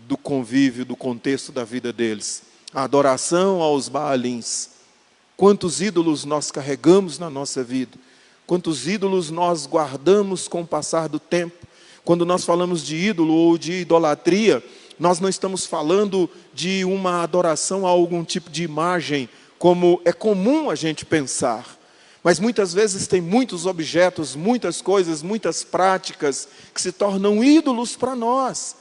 do convívio, do contexto da vida deles. A adoração aos Baalins. Quantos ídolos nós carregamos na nossa vida? Quantos ídolos nós guardamos com o passar do tempo? Quando nós falamos de ídolo ou de idolatria, nós não estamos falando de uma adoração a algum tipo de imagem, como é comum a gente pensar. Mas muitas vezes tem muitos objetos, muitas coisas, muitas práticas que se tornam ídolos para nós.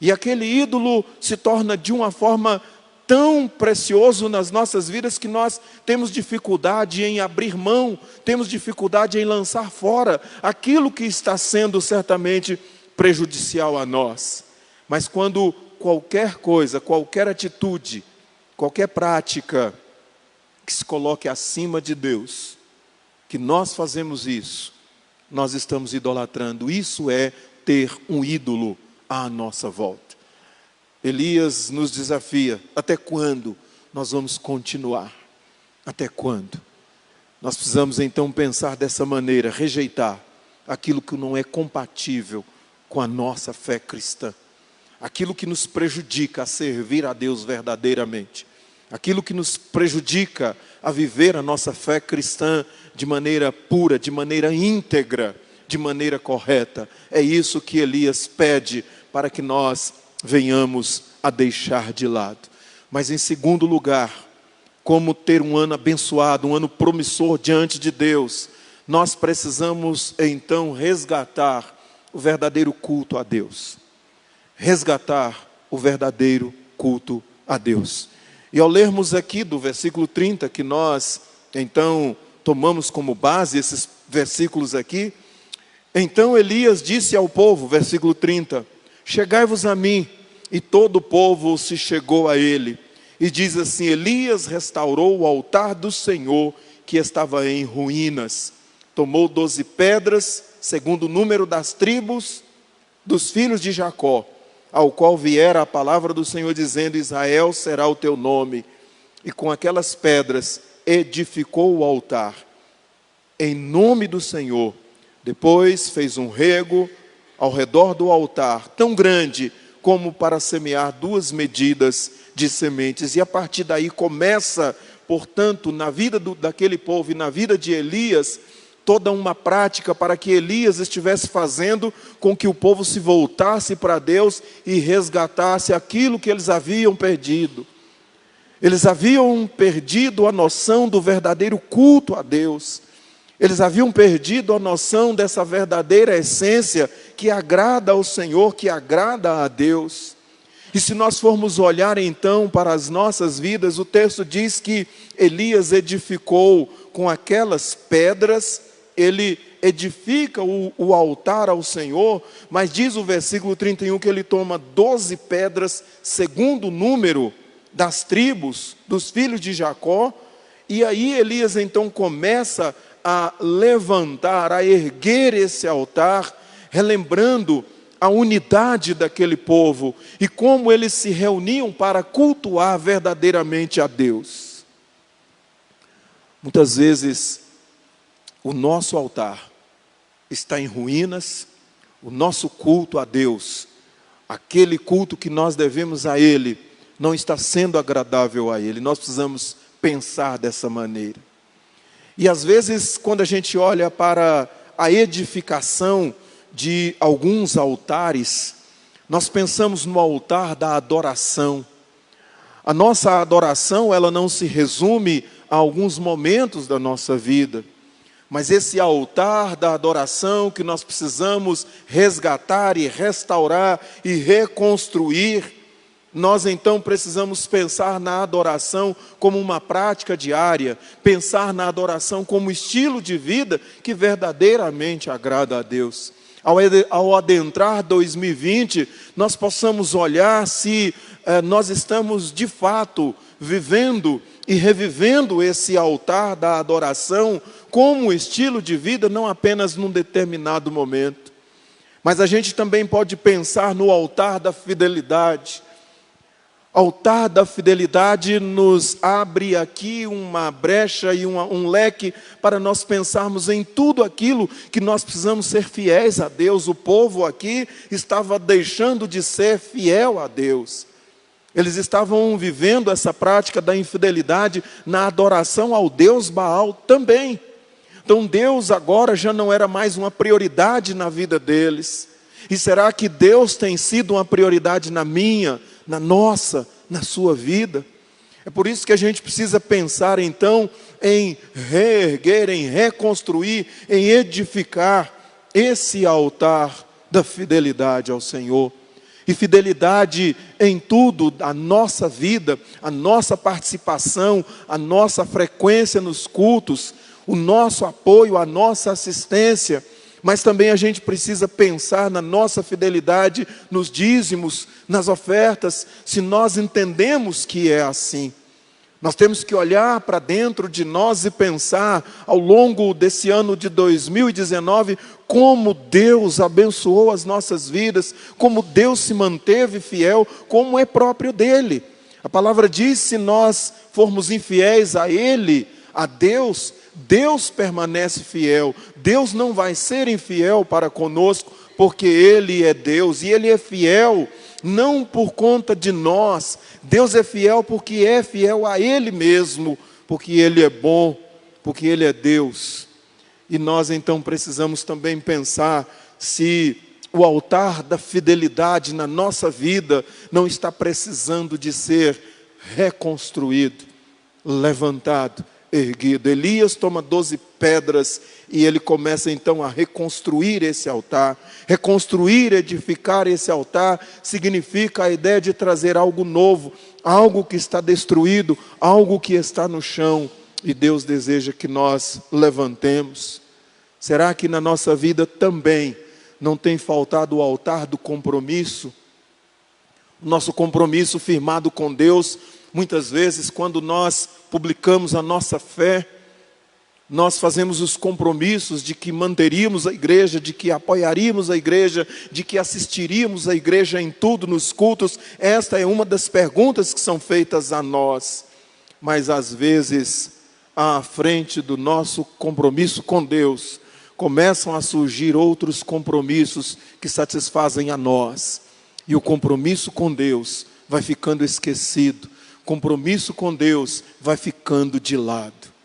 E aquele ídolo se torna de uma forma tão precioso nas nossas vidas que nós temos dificuldade em abrir mão, temos dificuldade em lançar fora aquilo que está sendo certamente prejudicial a nós. Mas quando qualquer coisa, qualquer atitude, qualquer prática que se coloque acima de Deus, que nós fazemos isso, nós estamos idolatrando. Isso é ter um ídolo à nossa volta. Elias nos desafia: até quando nós vamos continuar? Até quando? Nós precisamos então pensar dessa maneira, rejeitar aquilo que não é compatível com a nossa fé cristã, aquilo que nos prejudica a servir a Deus verdadeiramente. aquilo que nos prejudica a viver a nossa fé cristã de maneira pura, de maneira íntegra, de maneira correta. É isso que Elias pede para que nós venhamos a deixar de lado. Mas em segundo lugar, como ter um ano abençoado, um ano promissor diante de Deus, nós precisamos então resgatar o verdadeiro culto a Deus. Resgatar o verdadeiro culto a Deus. E ao lermos aqui do versículo 30, que nós então tomamos como base esses versículos aqui, então Elias disse ao povo, versículo 30, chegai-vos a mim, e todo o povo se chegou a ele. E diz assim, Elias restaurou o altar do Senhor, que estava em ruínas. Tomou 12 pedras, segundo o número das tribos dos filhos de Jacó, ao qual viera a palavra do Senhor, dizendo, Israel será o teu nome. E com aquelas pedras edificou o altar, em nome do Senhor. Depois fez um rego ao redor do altar, tão grande como para semear 2 medidas de sementes. E a partir daí começa, portanto, na vida daquele povo e na vida de Elias, toda uma prática para que Elias estivesse fazendo com que o povo se voltasse para Deus e resgatasse aquilo que eles haviam perdido. Eles haviam perdido a noção do verdadeiro culto a Deus. Eles haviam perdido a noção dessa verdadeira essência que agrada ao Senhor, que agrada a Deus. E se nós formos olhar então para as nossas vidas, o texto diz que Elias edificou com aquelas pedras, ele edifica o altar ao Senhor, mas diz o versículo 31 que ele toma 12 pedras, segundo o número das tribos, dos filhos de Jacó, e aí Elias então começa a levantar, a erguer esse altar, relembrando a unidade daquele povo e como eles se reuniam para cultuar verdadeiramente a Deus. Muitas vezes o nosso altar está em ruínas, o nosso culto a Deus, aquele culto que nós devemos a Ele, não está sendo agradável a Ele. Nós precisamos pensar dessa maneira. E às vezes, quando a gente olha para a edificação de alguns altares, nós pensamos no altar da adoração. A nossa adoração, ela não se resume a alguns momentos da nossa vida, mas esse altar da adoração que nós precisamos resgatar e restaurar e reconstruir, nós então precisamos pensar na adoração como uma prática diária, pensar na adoração como estilo de vida que verdadeiramente agrada a Deus. Ao adentrar 2020, nós possamos olhar se nós estamos de fato vivendo e revivendo esse altar da adoração como estilo de vida, não apenas num determinado momento. Mas a gente também pode pensar no altar da fidelidade. Altar da fidelidade nos abre aqui uma brecha e um leque para nós pensarmos em tudo aquilo que nós precisamos ser fiéis a Deus. O povo aqui estava deixando de ser fiel a Deus. Eles estavam vivendo essa prática da infidelidade na adoração ao Deus Baal também. Então Deus agora já não era mais uma prioridade na vida deles. E será que Deus tem sido uma prioridade na minha, na nossa, na sua vida? É por isso que a gente precisa pensar então em reerguer, em reconstruir, em edificar esse altar da fidelidade ao Senhor. E fidelidade em tudo, a nossa vida, a nossa participação, a nossa frequência nos cultos, o nosso apoio, a nossa assistência. Mas também a gente precisa pensar na nossa fidelidade nos dízimos, nas ofertas, se nós entendemos que é assim. Nós temos que olhar para dentro de nós e pensar, ao longo desse ano de 2019, como Deus abençoou as nossas vidas, como Deus se manteve fiel, como é próprio dEle. A palavra diz, se nós formos infiéis a Ele, a Deus, Deus permanece fiel. Deus não vai ser infiel para conosco, porque Ele é Deus e Ele é fiel não por conta de nós. Deus é fiel porque é fiel a Ele mesmo, porque Ele é bom, porque Ele é Deus. E nós então precisamos também pensar se o altar da fidelidade na nossa vida não está precisando de ser reconstruído, levantado, erguido. Elias toma 12 pedras e ele começa então a reconstruir esse altar. Reconstruir, edificar esse altar significa a ideia de trazer algo novo, algo que está destruído, algo que está no chão. E Deus deseja que nós levantemos. Será que na nossa vida também não tem faltado o altar do compromisso? O nosso compromisso firmado com Deus, muitas vezes quando nós publicamos a nossa fé, nós fazemos os compromissos de que manteríamos a igreja, de que apoiaríamos a igreja, de que assistiríamos a igreja em tudo, nos cultos. Esta é uma das perguntas que são feitas a nós. Mas às vezes, à frente do nosso compromisso com Deus, começam a surgir outros compromissos que satisfazem a nós. E o compromisso com Deus vai ficando esquecido. Compromisso com Deus vai ficando de lado.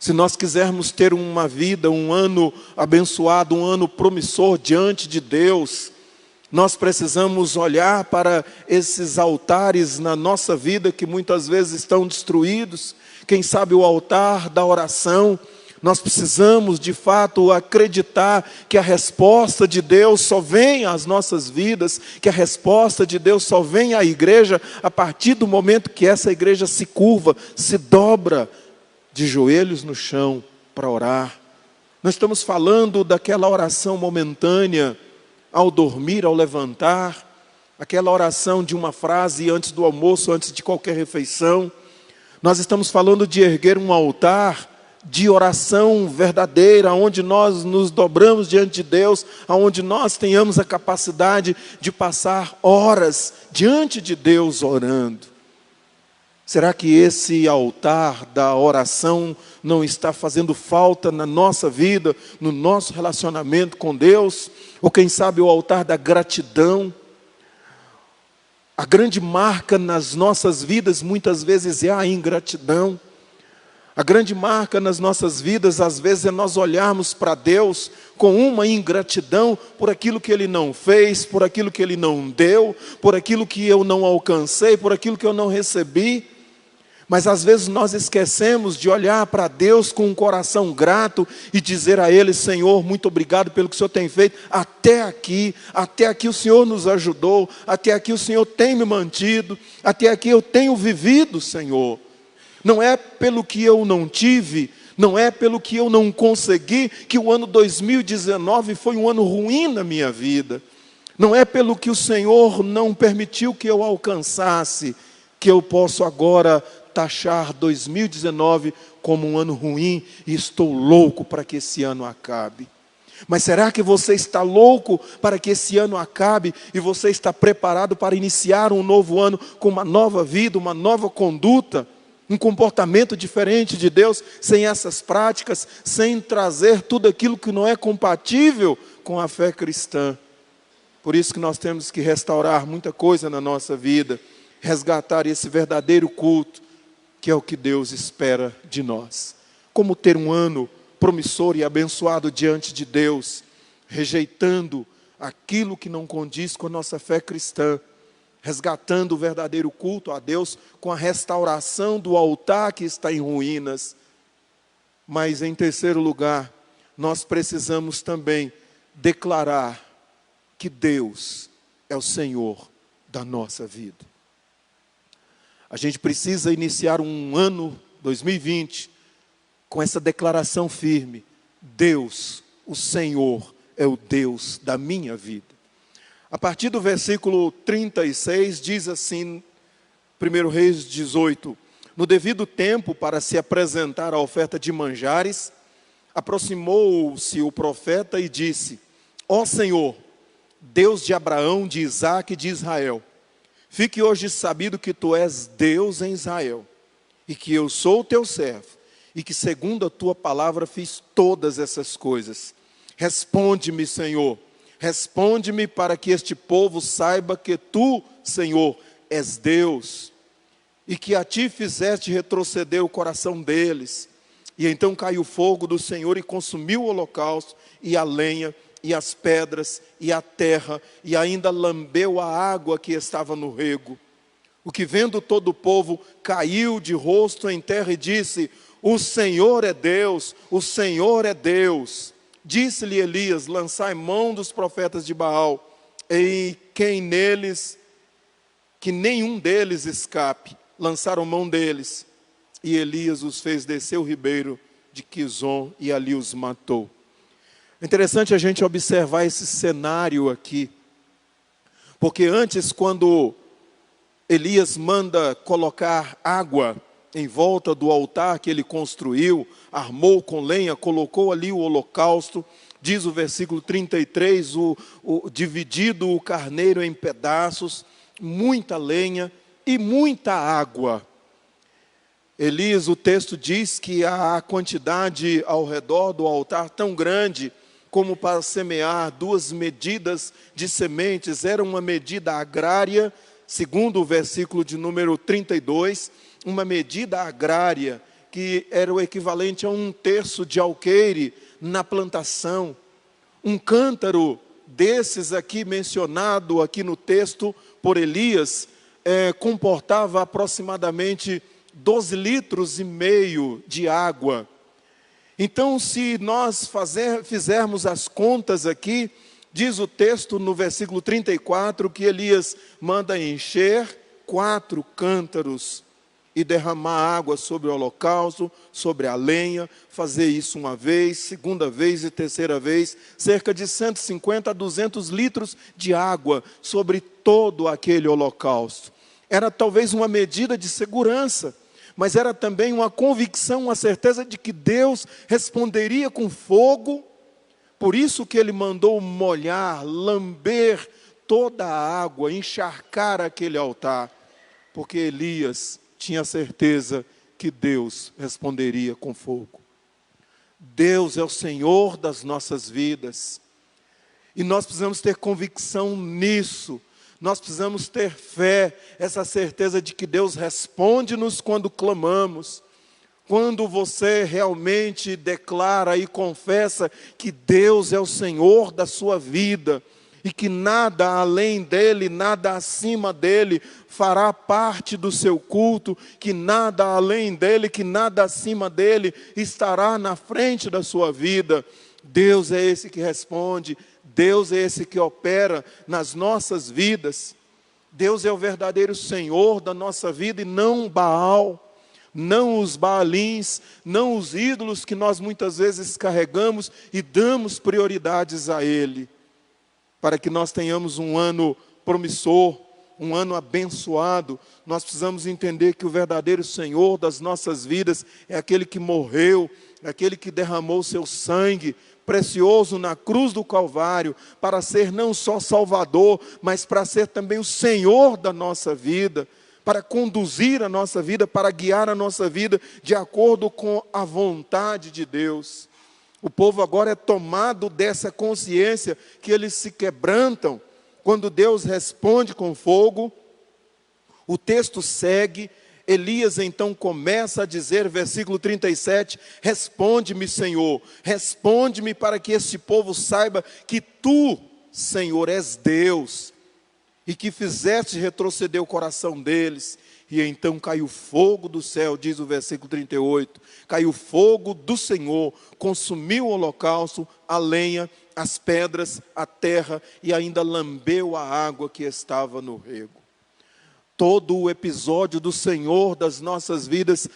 Se nós quisermos ter uma vida, um ano abençoado, um ano promissor diante de Deus, nós precisamos olhar para esses altares na nossa vida que muitas vezes estão destruídos. Quem sabe o altar da oração. Nós precisamos, de fato, acreditar que a resposta de Deus só vem às nossas vidas, que a resposta de Deus só vem à igreja a partir do momento que essa igreja se curva, se dobra de joelhos no chão para orar. Nós estamos falando daquela oração momentânea, ao dormir, ao levantar, aquela oração de uma frase antes do almoço, antes de qualquer refeição. Nós estamos falando de erguer um altar de oração verdadeira, onde nós nos dobramos diante de Deus, onde nós tenhamos a capacidade de passar horas diante de Deus orando. Será que esse altar da oração não está fazendo falta na nossa vida, no nosso relacionamento com Deus? Ou quem sabe o altar da gratidão? A grande marca nas nossas vidas muitas vezes é a ingratidão. A grande marca nas nossas vidas, às vezes, é nós olharmos para Deus com uma ingratidão por aquilo que Ele não fez, por aquilo que Ele não deu, por aquilo que eu não alcancei, por aquilo que eu não recebi. Mas às vezes nós esquecemos de olhar para Deus com um coração grato e dizer a Ele: Senhor, muito obrigado pelo que o Senhor tem feito até aqui o Senhor nos ajudou, até aqui o Senhor tem me mantido, até aqui eu tenho vivido, Senhor. Não é pelo que eu não tive, não é pelo que eu não consegui, que o ano 2019 foi um ano ruim na minha vida. Não é pelo que o Senhor não permitiu que eu alcançasse, que eu posso agora taxar 2019 como um ano ruim e estou louco para que esse ano acabe. Mas será que você está louco para que esse ano acabe e você está preparado para iniciar um novo ano com uma nova vida, uma nova conduta? Um comportamento diferente de Deus, sem essas práticas, sem trazer tudo aquilo que não é compatível com a fé cristã. Por isso que nós temos que restaurar muita coisa na nossa vida, resgatar esse verdadeiro culto, que é o que Deus espera de nós. Como ter um ano promissor e abençoado diante de Deus, rejeitando aquilo que não condiz com a nossa fé cristã, resgatando o verdadeiro culto a Deus com a restauração do altar que está em ruínas. Mas em terceiro lugar, nós precisamos também declarar que Deus é o Senhor da nossa vida. A gente precisa iniciar um ano 2020 com essa declaração firme: Deus, o Senhor, é o Deus da minha vida. A partir do versículo 36, diz assim, 1 Reis 18: No devido tempo, para se apresentar a oferta de manjares, aproximou-se o profeta e disse: Ó Senhor, Deus de Abraão, de Isaque e de Israel, fique hoje sabido que tu és Deus em Israel, e que eu sou o teu servo, e que segundo a tua palavra fiz todas essas coisas. Responde-me, Senhor. Responde-me para que este povo saiba que tu, Senhor, és Deus, e que a ti fizeste retroceder o coração deles. E então caiu o fogo do Senhor e consumiu o holocausto, e a lenha, e as pedras, e a terra, e ainda lambeu a água que estava no rego. O que vendo todo o povo, caiu de rosto em terra e disse: o Senhor é Deus, o Senhor é Deus. Disse-lhe Elias: lançai mão dos profetas de Baal, e quem neles, que nenhum deles escape. Lançaram mão deles, e Elias os fez descer o ribeiro de Quizon, e ali os matou. É interessante a gente observar esse cenário aqui, porque antes, quando Elias manda colocar água em volta do altar que ele construiu, armou com lenha, colocou ali o holocausto, diz o versículo 33, dividido o carneiro em pedaços, muita lenha e muita água. Elias, o texto diz que a quantidade ao redor do altar tão grande como para semear 2 medidas de sementes, era uma medida agrária, segundo o versículo de número 32, uma medida agrária que era o equivalente a 1/3 de alqueire na plantação. Um cântaro desses aqui mencionado aqui no texto por Elias, comportava aproximadamente 12,5 litros de água. Então, se nós fizermos as contas aqui, diz o texto no versículo 34 que Elias manda encher 4 cântaros e derramar água sobre o holocausto, sobre a lenha, fazer isso uma vez, segunda vez e terceira vez, cerca de 150 a 200 litros de água sobre todo aquele holocausto. Era talvez uma medida de segurança, mas era também uma convicção, uma certeza de que Deus responderia com fogo. Por isso que ele mandou molhar, lamber toda a água, encharcar aquele altar, porque Elias tinha certeza que Deus responderia com fogo. Deus é o Senhor das nossas vidas, e nós precisamos ter convicção nisso. Nós precisamos ter fé, essa certeza de que Deus responde-nos quando clamamos. Quando você realmente declara e confessa que Deus é o Senhor da sua vida, e que nada além dEle, nada acima dEle fará parte do seu culto, que nada além dEle, que nada acima dEle estará na frente da sua vida. Deus é esse que responde, Deus é esse que opera nas nossas vidas. Deus é o verdadeiro Senhor da nossa vida e não Baal, não os Baalins, não os ídolos que nós muitas vezes carregamos e damos prioridades a Ele. Para que nós tenhamos um ano promissor, um ano abençoado, nós precisamos entender que o verdadeiro Senhor das nossas vidas é aquele que morreu, é aquele que derramou seu sangue precioso na cruz do Calvário, para ser não só Salvador, mas para ser também o Senhor da nossa vida, para conduzir a nossa vida, para guiar a nossa vida de acordo com a vontade de Deus. O povo agora é tomado dessa consciência que eles se quebrantam quando Deus responde com fogo. O texto segue, Elias então começa a dizer, versículo 37, responde-me, Senhor, responde-me para que este povo saiba que Tu, Senhor, és Deus, e que fizeste retroceder o coração deles. E então caiu fogo do céu, diz o versículo 38, caiu fogo do Senhor, consumiu o holocausto, a lenha, as pedras, a terra, e ainda lambeu a água que estava no rego. Todo o episódio do Senhor das nossas vidas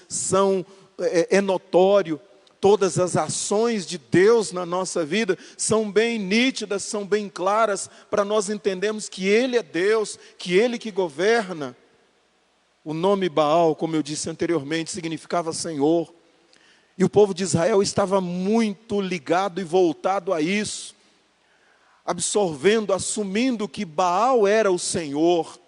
é notório. Todas as ações de Deus na nossa vida são bem nítidas, são bem claras, para nós entendermos que Ele é Deus, que Ele que governa. O nome Baal, como eu disse anteriormente, significava Senhor. E o povo de Israel estava muito ligado e voltado a isso, absorvendo, assumindo que Baal era o Senhor.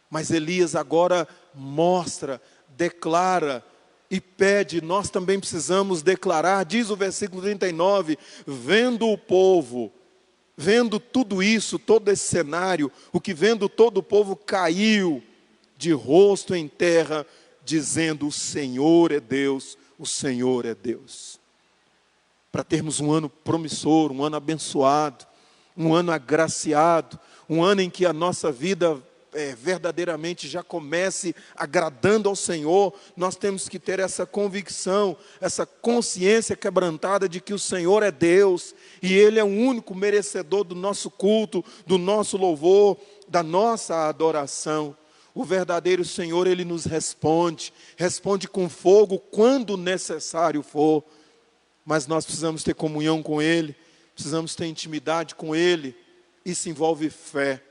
Mas Elias agora mostra, declara e pede, nós também precisamos declarar, diz o versículo 39, vendo o povo Vendo tudo isso, todo esse cenário, o que vendo todo o povo caiu de rosto em terra, dizendo: o Senhor é Deus, o Senhor é Deus. Para termos um ano promissor, um ano abençoado, um ano agraciado, um ano em que a nossa vida verdadeiramente já comece agradando ao Senhor, nós temos que ter essa convicção, essa consciência quebrantada de que o Senhor é Deus, e Ele é o único merecedor do nosso culto, do nosso louvor, da nossa adoração. O verdadeiro Senhor, Ele nos responde com fogo quando necessário for, mas nós precisamos ter comunhão com Ele, precisamos ter intimidade com Ele. Isso envolve fé.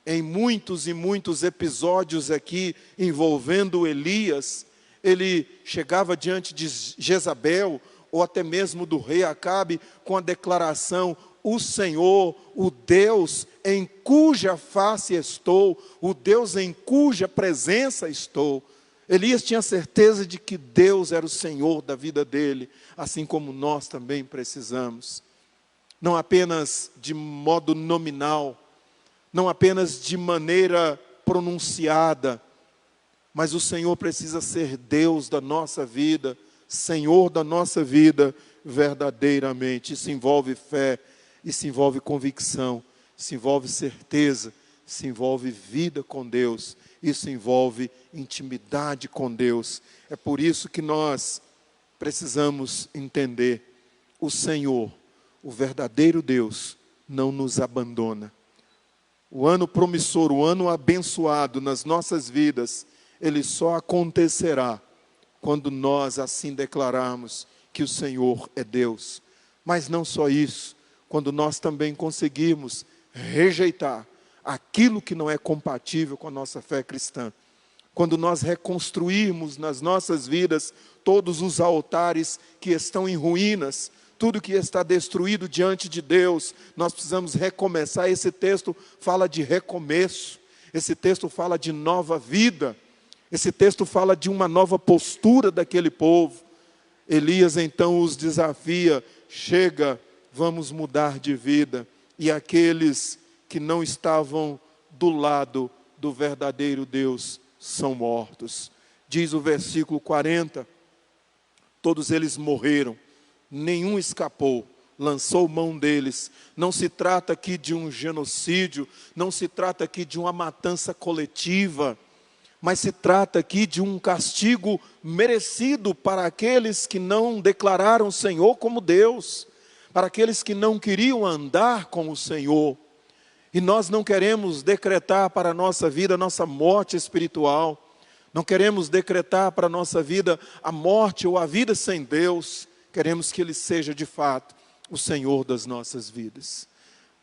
Em muitos e muitos episódios aqui envolvendo Elias, ele chegava diante de Jezabel, ou até mesmo do rei Acabe, com a declaração: o Senhor, o Deus em cuja face estou, o Deus em cuja presença estou. Elias tinha certeza de que Deus era o Senhor da vida dele, assim como nós também precisamos. Não apenas de modo nominal, não apenas de maneira pronunciada, mas o Senhor precisa ser Deus da nossa vida, Senhor da nossa vida verdadeiramente. Isso envolve fé, isso envolve convicção, isso envolve certeza, isso envolve vida com Deus, isso envolve intimidade com Deus. É por isso que nós precisamos entender: o Senhor, o verdadeiro Deus, não nos abandona. O ano promissor, o ano abençoado nas nossas vidas, ele só acontecerá quando nós assim declararmos que o Senhor é Deus. Mas não só isso, quando nós também conseguirmos rejeitar aquilo que não é compatível com a nossa fé cristã. Quando nós reconstruirmos nas nossas vidas todos os altares que estão em ruínas, tudo que está destruído diante de Deus, nós precisamos recomeçar. Esse texto fala de recomeço, esse texto fala de nova vida, esse texto fala de uma nova postura daquele povo. Elias então os desafia: chega, vamos mudar de vida. E aqueles que não estavam do lado do verdadeiro Deus são mortos. Diz o versículo 40, todos eles morreram. Nenhum escapou, lançou mão deles. Não se trata aqui de um genocídio, não se trata aqui de uma matança coletiva, mas se trata aqui de um castigo merecido para aqueles que não declararam o Senhor como Deus, para aqueles que não queriam andar com o Senhor. E nós não queremos decretar para a nossa vida a nossa morte espiritual, não queremos decretar para a nossa vida a morte ou a vida sem Deus. Queremos que Ele seja de fato o Senhor das nossas vidas.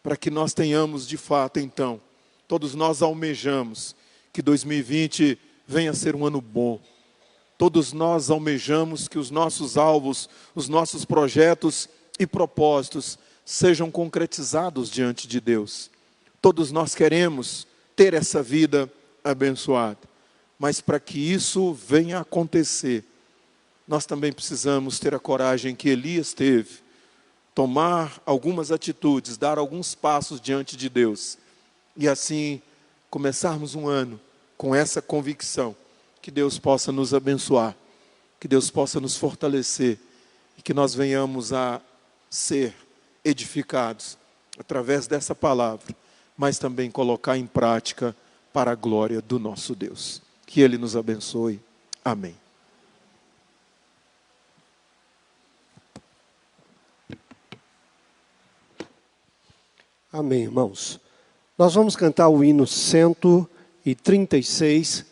Para que nós tenhamos de fato então, todos nós almejamos que 2020 venha a ser um ano bom. Todos nós almejamos que os nossos alvos, os nossos projetos e propósitos sejam concretizados diante de Deus. Todos nós queremos ter essa vida abençoada. Mas para que isso venha a acontecer, nós também precisamos ter a coragem que Elias teve, tomar algumas atitudes, dar alguns passos diante de Deus, e assim começarmos um ano com essa convicção, que Deus possa nos abençoar, que Deus possa nos fortalecer, e que nós venhamos a ser edificados através dessa palavra, mas também colocar em prática para a glória do nosso Deus. Que Ele nos abençoe. Amém. Amém, irmãos. Nós vamos cantar o hino 136,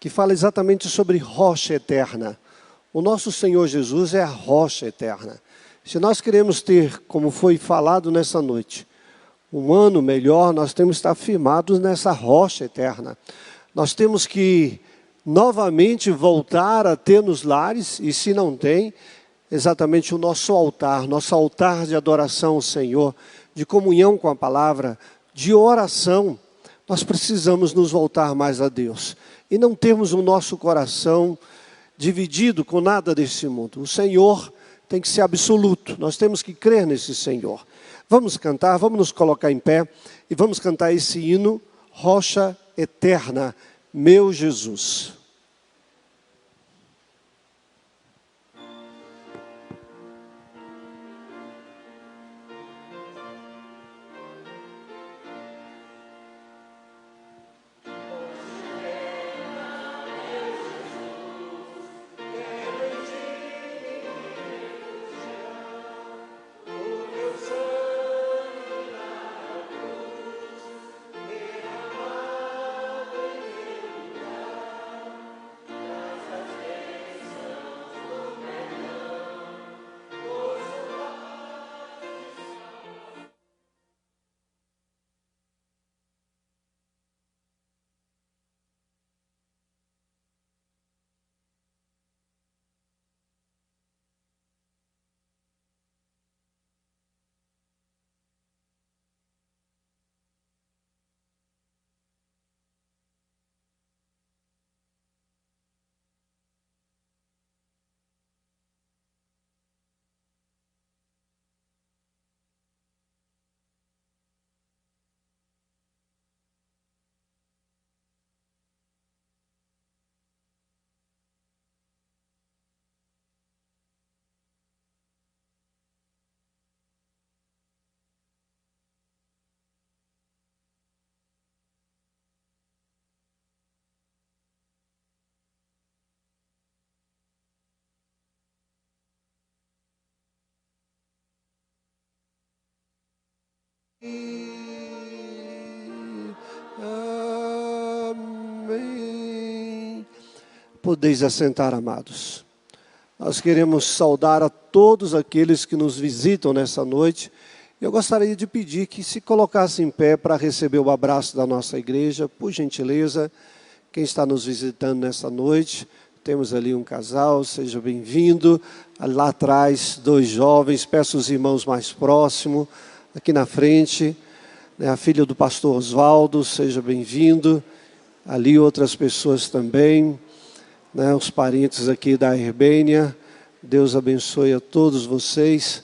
que fala exatamente sobre rocha eterna. O nosso Senhor Jesus é a rocha eterna. Se nós queremos ter, como foi falado nessa noite, um ano melhor, nós temos que estar firmados nessa rocha eterna. Nós temos que novamente voltar a ter nos lares, e se não tem, exatamente o nosso altar de adoração ao Senhor, de comunhão com a palavra, de oração. Nós precisamos nos voltar mais a Deus e não termos o nosso coração dividido com nada desse mundo. O Senhor tem que ser absoluto, nós temos que crer nesse Senhor. Vamos cantar, vamos nos colocar em pé e vamos cantar esse hino, Rocha Eterna, meu Jesus. Amém. Podeis assentar, amados. Nós queremos saudar a todos aqueles que nos visitam nessa noite. Eu gostaria de pedir que se colocasse em pé para receber o abraço da nossa igreja, por gentileza. Quem está nos visitando nessa noite, temos ali um casal, seja bem-vindo. Lá atrás, 2 jovens, peço os irmãos mais próximos, aqui na frente, a filha do pastor Oswaldo, seja bem-vindo. Ali outras pessoas também, os parentes aqui da Herbênia. Deus abençoe a todos vocês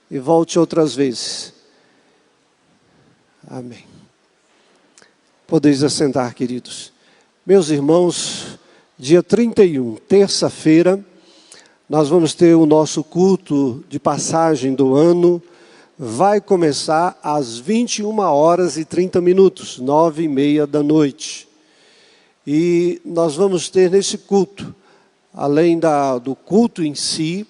e volte outras vezes. Amém. Podeis assentar, queridos. Meus irmãos, dia 31, terça-feira, nós vamos ter o nosso culto de passagem do ano. Vai começar às 21h30, 9h30 da noite. E nós vamos ter nesse culto, além do culto em si,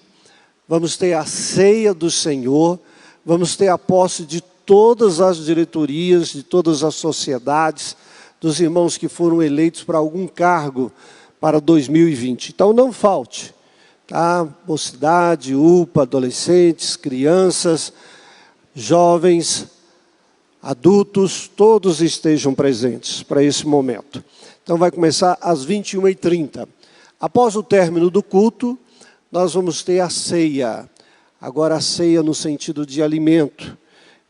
vamos ter a ceia do Senhor, vamos ter a posse de todas as diretorias, de todas as sociedades, dos irmãos que foram eleitos para algum cargo para 2020. Então não falte, tá? Mocidade, UPA, adolescentes, crianças, jovens, adultos, todos estejam presentes para esse momento. Então vai começar às 21h30. Após o término do culto, nós vamos ter a ceia. Agora a ceia no sentido de alimento.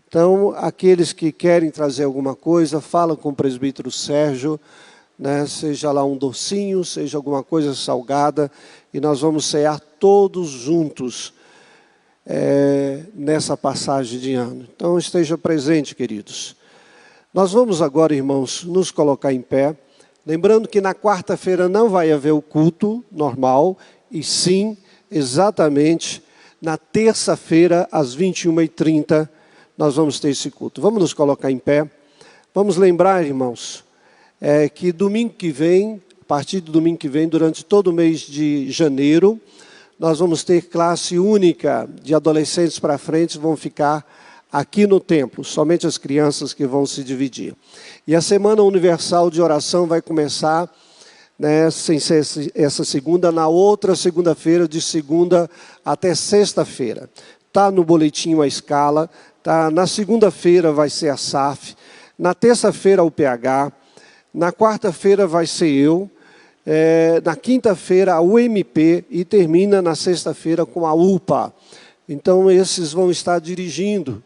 Então, aqueles que querem trazer alguma coisa, falam com o presbítero Sérgio, seja lá um docinho, seja alguma coisa salgada, e nós vamos cear todos juntos nessa passagem de ano. Então, esteja presente, queridos. Nós vamos agora, irmãos, nos colocar em pé. Lembrando que na quarta-feira não vai haver o culto normal, e sim, exatamente, na terça-feira, às 21h30, nós vamos ter esse culto. Vamos nos colocar em pé. Vamos lembrar, irmãos, que domingo que vem, a partir do domingo que vem, durante todo o mês de janeiro, nós vamos ter classe única de adolescentes para frente, vão ficar aqui no templo, somente as crianças que vão se dividir. E a Semana Universal de Oração vai começar, sem ser essa segunda, na outra segunda-feira, de segunda até sexta-feira. Está no boletim a escala, tá? Na segunda-feira vai ser a SAF, na terça-feira o PH, na quarta-feira vai ser eu, na quinta-feira a UMP e termina na sexta-feira com a UPA. Então esses vão estar dirigindo.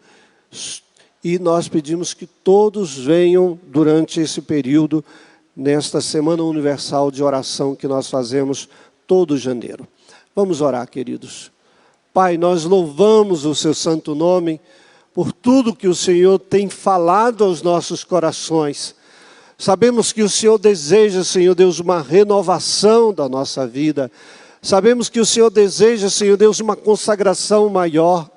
E nós pedimos que todos venham durante esse período, nesta Semana Universal de Oração que nós fazemos todo janeiro. Vamos orar, queridos. Pai, nós louvamos o seu santo nome, por tudo que o Senhor tem falado aos nossos corações. Sabemos que o Senhor deseja, Senhor Deus, uma renovação da nossa vida. Sabemos que o Senhor deseja, Senhor Deus, uma consagração maior.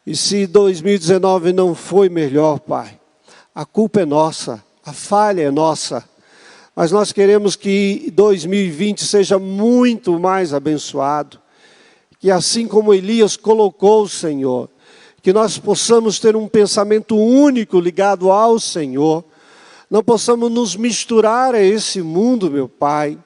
E se 2019 não foi melhor, Pai, a culpa é nossa, a falha é nossa. Mas nós queremos que 2020 seja muito mais abençoado. Que assim como Elias colocou o Senhor, que nós possamos ter um pensamento único ligado ao Senhor. Não possamos nos misturar a esse mundo, meu Pai.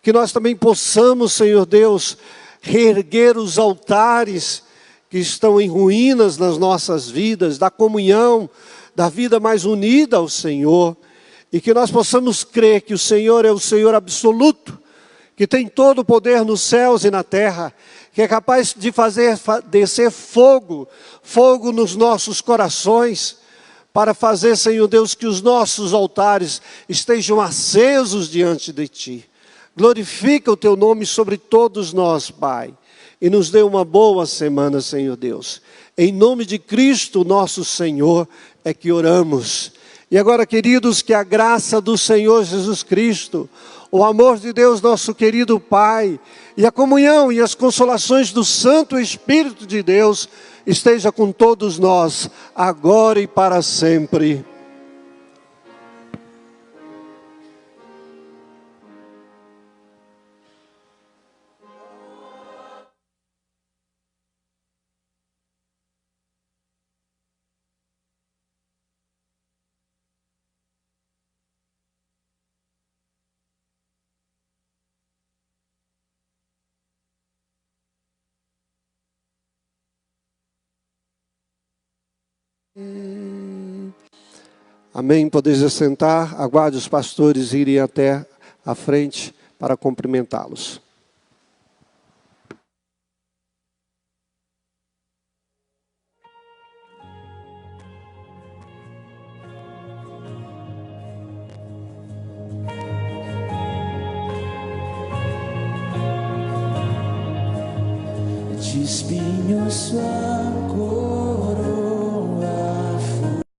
Que nós também possamos, Senhor Deus, reerguer os altares que estão em ruínas nas nossas vidas, da comunhão, da vida mais unida ao Senhor. E que nós possamos crer que o Senhor é o Senhor absoluto, que tem todo o poder nos céus e na terra, que é capaz de fazer descer fogo nos nossos corações, para fazer, Senhor Deus, que os nossos altares estejam acesos diante de Ti. Glorifica o Teu nome sobre todos nós, Pai, e nos dê uma boa semana, Senhor Deus. Em nome de Cristo, nosso Senhor, é que oramos. E agora, queridos, que a graça do Senhor Jesus Cristo, o amor de Deus, nosso querido Pai, e a comunhão e as consolações do Santo Espírito de Deus, esteja com todos nós, agora e para sempre. Amém, podeis assentar, aguarde os pastores irem até a frente para cumprimentá-los. De espinhos sua cor.